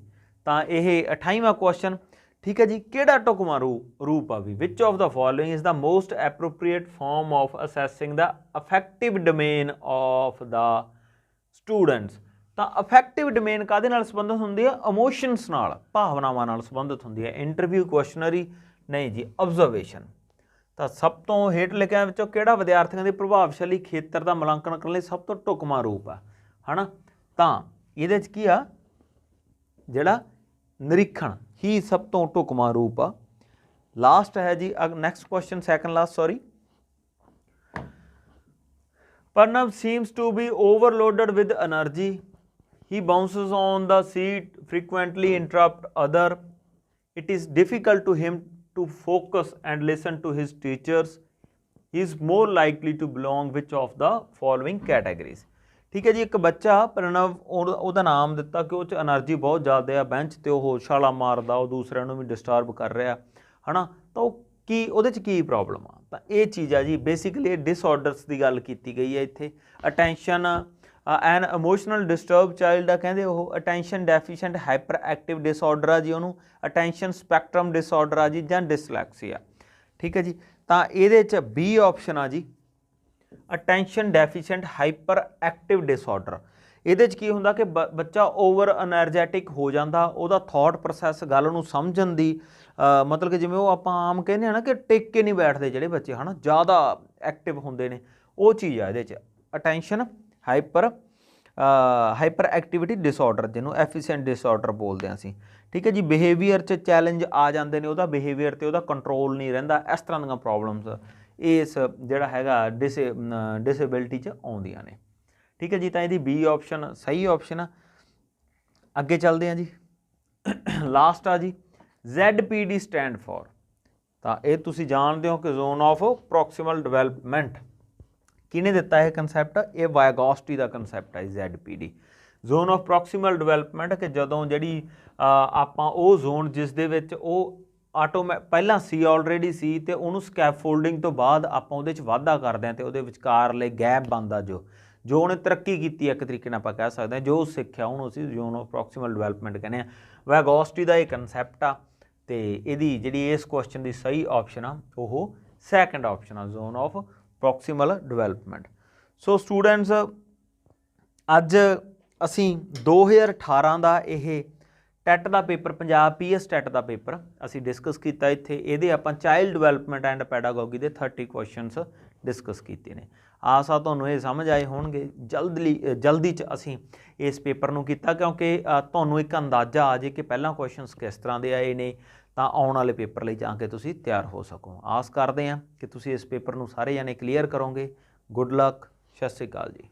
ਤਾਂ ਇਹ 28ਵਾਂ ਕੁਐਸਚਨ, ਠੀਕ ਹੈ ਜੀ। ਕਿਹੜਾ ਢੁਕਵਾਂ ਰੂਪ ਆ ਵੀ? Which of the following is the most appropriate form of assessing the affective domain of the students. ਤਾਂ ਅਫੈਕਟਿਵ ਡੋਮੇਨ ਕਾਹਦੇ ਨਾਲ ਸੰਬੰਧਿਤ ਹੁੰਦੀ ਹੈ? ਇਮੋਸ਼ਨਸ ਨਾਲ, ਭਾਵਨਾਵਾਂ ਨਾਲ ਸੰਬੰਧਿਤ ਹੁੰਦੀ ਹੈ। ਇੰਟਰਵਿਊ ਕੁਐਸਚਨਰੀ ਨਹੀਂ ਜੀ, ਆਬਜ਼ਰਵੇਸ਼ਨ। ਤਾਂ ਸਭ ਤੋਂ ਹੇਠ ਲਿਖਿਆਂ ਵਿੱਚੋਂ ਕਿਹੜਾ ਵਿਦਿਆਰਥੀਆਂ ਦੇ ਪ੍ਰਭਾਵਸ਼ਾਲੀ ਖੇਤਰ ਦਾ ਮੁਲਾਂਕਣ ਕਰਨ ਲਈ ਸਭ ਤੋਂ ਢੁਕਵਾਂ ਰੂਪ ਆ, ਹੈ ਨਾ? ਤਾਂ ਇਹਦੇ 'ਚ ਕੀ ਆ, ਜਿਹੜਾ ਨਿਰੀਖਣ ਹੀ ਸਭ ਤੋਂ ਢੁਕਵਾਂ ਰੂਪ ਆ। ਲਾਸਟ ਹੈ ਜੀ next question, second last, sorry. Pranav seems to be overloaded with energy. He bounces on the seat, frequently interrupt other. It is difficult to him to focus and listen to his teachers. He is more likely to belong which of the following categories? ठीक है जी, एक बच्चा प्रणव, ਉਹਦਾ ਨਾਮ ਦਿੱਤਾ ਕਿ ਉਹ 'ਚ એનર્ਜੀ ਬਹੁਤ ਜ਼ਿਆਦਾ ਆ, ਬੈਂਚ ਤੇ ਉਹ ਛਾਲਾ ਮਾਰਦਾ, ਉਹ ਦੂਸਰਿਆਂ ਨੂੰ ਵੀ ਡਿਸਟਰਬ ਕਰ ਰਿਹਾ, ਹੈ ਨਾ? ਤਾਂ ਉਹ ਕੀ ਉਹਦੇ 'ਚ ਕੀ ਪ੍ਰੋਬਲਮ ਆ? ਤਾਂ ਇਹ ਚੀਜ਼ ਆ ਜੀ, ਬੇਸਿਕਲੀ ਇਹ ਡਿਸਆਰਡਰਸ ਦੀ ਗੱਲ ਕੀਤੀ ਗਈ ਹੈ ਇੱਥੇ। ਅਟੈਂਸ਼ਨ ਐਨ ਇਮੋਸ਼ਨਲ ਡਿਸਟਰਬ ਚਾਈਲਡ ਆ, ਕਹਿੰਦੇ ਉਹ ਅਟੈਂਸ਼ਨ ਡੈਫੀਸ਼ੀਐਂਟ ਹਾਈਪਰ ਐਕਟਿਵ ਡਿਸਆਰਡਰ ਆ ਜੀ, ਉਹਨੂੰ ਅਟੈਂਸ਼ਨ ਸਪੈਕਟਰਮ ਡਿਸਆਰਡਰ ਆ ਜੀ, ਜਾਂ ਡਿਸਲੈਕਸੀਆ। ਠੀਕ ਹੈ ਜੀ, ਤਾਂ ਇਹਦੇ 'ਚ ਬੀ ਆਪਸ਼ਨ ਆ ਜੀ, ਅਟੈਂਸ਼ਨ ਡੈਫੀਸ਼ੀਐਂਟ ਹਾਈਪਰ ਐਕਟਿਵ ਡਿਸਆਰਡਰ। ਇਹਦੇ 'ਚ ਕੀ ਹੁੰਦਾ ਕਿ ਬੱਚਾ ਓਵਰ ਐਨਰਜੈਟਿਕ ਹੋ ਜਾਂਦਾ, ਉਹਦਾ ਥੋਟ ਪ੍ਰੋਸੈਸ, ਗੱਲ ਨੂੰ ਸਮਝਣ ਦੀ ਮਤਲਬ ਕਿ ਜਿਵੇਂ ਉਹ ਆਪਾਂ ਆਮ ਕਹਿੰਦੇ ਹਾਂ ਨਾ ਕਿ ਟਿਕ ਕੇ ਨਹੀਂ ਬੈਠਦੇ ਜਿਹੜੇ ਬੱਚੇ, ਹੈ ਨਾ, ਜ਼ਿਆਦਾ ਐਕਟਿਵ ਹੁੰਦੇ ਨੇ, ਉਹ ਚੀਜ਼ ਆ ਇਹਦੇ 'ਚ। ਅਟੈਂਸ਼ਨ ਹਾਈਪਰ ਐਕਟੀਵਿਟੀ ਡਿਸਆਰਡਰ, ਜਿਹਨੂੰ ਐਫੀਸ਼ੀਐਂਟ ਡਿਸਆਰਡਰ ਬੋਲਦੇ ਹਾਂ ਅਸੀਂ। ਠੀਕ ਹੈ ਜੀ। ਬਿਹੇਵੀਅਰ 'ਚ ਚੈਲੰਜ ਆ ਜਾਂਦੇ ਨੇ, ਉਹਦਾ ਬਿਹੇਵੀਅਰ ਤੇ ਉਹਦਾ ਕੰਟਰੋਲ ਨਹੀਂ ਰਹਿੰਦਾ, ਇਸ ਤਰ੍ਹਾਂ ਦੀਆਂ ਪ੍ਰੋਬਲਮਸ ਇਸ ਜਿਹੜਾ ਹੈਗਾ ਡਿਸੇਬਿਲਿਟੀ 'ਚ ਆਉਂਦੀਆਂ ਨੇ। ਠੀਕ ਹੈ ਜੀ, ਤਾਂ ਇਹਦੀ ਬੀ ਆਪਸ਼ਨ ਸਹੀ ਆਪਸ਼ਨ ਆ। ਅੱਗੇ ਚੱਲਦੇ ਹਾਂ ਜੀ, ਲਾਸਟ ਆ ਜੀ ZPD ਸਟੈਂਡ ਫॉर। ਤਾਂ ਇਹ ਤੁਸੀਂ ਜਾਣਦੇ ਹੋ ਕਿ ਜ਼ੋਨ ਆਫ ਪ੍ਰੋਕਸੀਮਲ ਡਿਵੈਲਪਮੈਂਟ। ਕਿਹਨੇ ਦਿੱਤਾ ਇਹ ਕੰਸੈਪਟ? ਇਹ ਵਾਇਗੋਸਟੀ ਦਾ ਕੰਸੈਪਟ ਹੈ ZPD, ਜ਼ੋਨ ਆਫ ਪ੍ਰੋਕਸੀਮਲ ਡਿਵੈਲਪਮੈਂਟ। ਕਿ ਜਦੋਂ ਜਿਹੜੀ ਆਪਾਂ ਉਹ ਜ਼ੋਨ ਜਿਸ ਦੇ ਵਿੱਚ ਉਹ ਪਹਿਲਾਂ ਸੀ, ਆਲਰੇਡੀ ਸੀ, ਅਤੇ ਉਹਨੂੰ ਸਕੈਫੋਲਡਿੰਗ ਤੋਂ ਬਾਅਦ ਆਪਾਂ ਉਹਦੇ 'ਚ ਵਾਧਾ ਕਰਦੇ ਹਾਂ ਅਤੇ ਉਹਦੇ ਵਿਚਕਾਰਲੇ ਗੈਪ ਬਣਦਾ, ਜੋ ਉਹਨੇ ਤਰੱਕੀ ਕੀਤੀ ਇੱਕ ਤਰੀਕੇ ਨਾਲ ਆਪਾਂ ਕਹਿ ਸਕਦੇ ਹਾਂ, ਜੋ ਸਿੱਖਿਆ ਉਹਨੂੰ ਅਸੀਂ ਜ਼ੋਨ ਆਫ ਪ੍ਰੋਕਸੀਮਲ ਡਿਵੈਲਪਮੈਂਟ ਕਹਿੰਦੇ ਹਾਂ। ਵਾਇਗੋਸਟੀ ਦਾ ਇਹ ਕੰਸੈਪਟ ਆ, ਅਤੇ ਇਹਦੀ ਜਿਹੜੀ ਇਸ ਕੁਐਸਚਨ ਦੀ ਸਹੀ ਆਪਸ਼ਨ ਆ ਉਹ ਸੈਕੰਡ ਆਪਸ਼ਨ ਆ, zone of ਪ੍ਰੋਕਸੀਮਲ development. So students, ਅੱਜ ਅਸੀਂ 2018 ਦਾ ਇਹ ਟੈਟ ਦਾ ਪੇਪਰ, ਪੰਜਾਬ PS ਟੈਟ ਦਾ ਪੇਪਰ ਅਸੀਂ ਡਿਸਕਸ ਕੀਤਾ ਇੱਥੇ। ਇਹਦੇ ਆਪਾਂ ਚਾਈਲਡ ਡਿਵੈਲਪਮੈਂਟ ਐਂਡ ਪੈਡਾਗੋਗੀ ਦੇ 30 ਕੁਐਸਚਨਸ ਡਿਸਕਸ ਕੀਤੇ ਨੇ। ਆਸ ਆ ਤੁਹਾਨੂੰ ਇਹ ਸਮਝ ਆਏ ਹੋਣਗੇ। ਜਲਦੀ 'ਚ ਅਸੀਂ ਇਸ ਪੇਪਰ ਨੂੰ ਕੀਤਾ ਕਿਉਂਕਿ ਤੁਹਾਨੂੰ ਇੱਕ ਅੰਦਾਜ਼ਾ ਆ ਜੇ ਕਿ ਪਹਿਲਾਂ ਕੁਐਸਚਨਸ ਕਿਸ ਤਰ੍ਹਾਂ ਦੇ ਆਏ ਨੇ, ਤਾਂ ਆਉਣ ਵਾਲੇ ਪੇਪਰ ਲਈ ਜਾ ਕੇ ਤੁਸੀਂ ਤਿਆਰ ਹੋ ਸਕੋ। ਆਸ ਕਰਦੇ ਹਾਂ ਕਿ ਤੁਸੀਂ ਇਸ ਪੇਪਰ ਨੂੰ ਸਾਰੇ ਜਾਣੇ ਕਲੀਅਰ ਕਰੋਗੇ। ਗੁੱਡ ਲੱਕ, ਸਤਿ ਸ਼੍ਰੀ ਅਕਾਲ ਜੀ।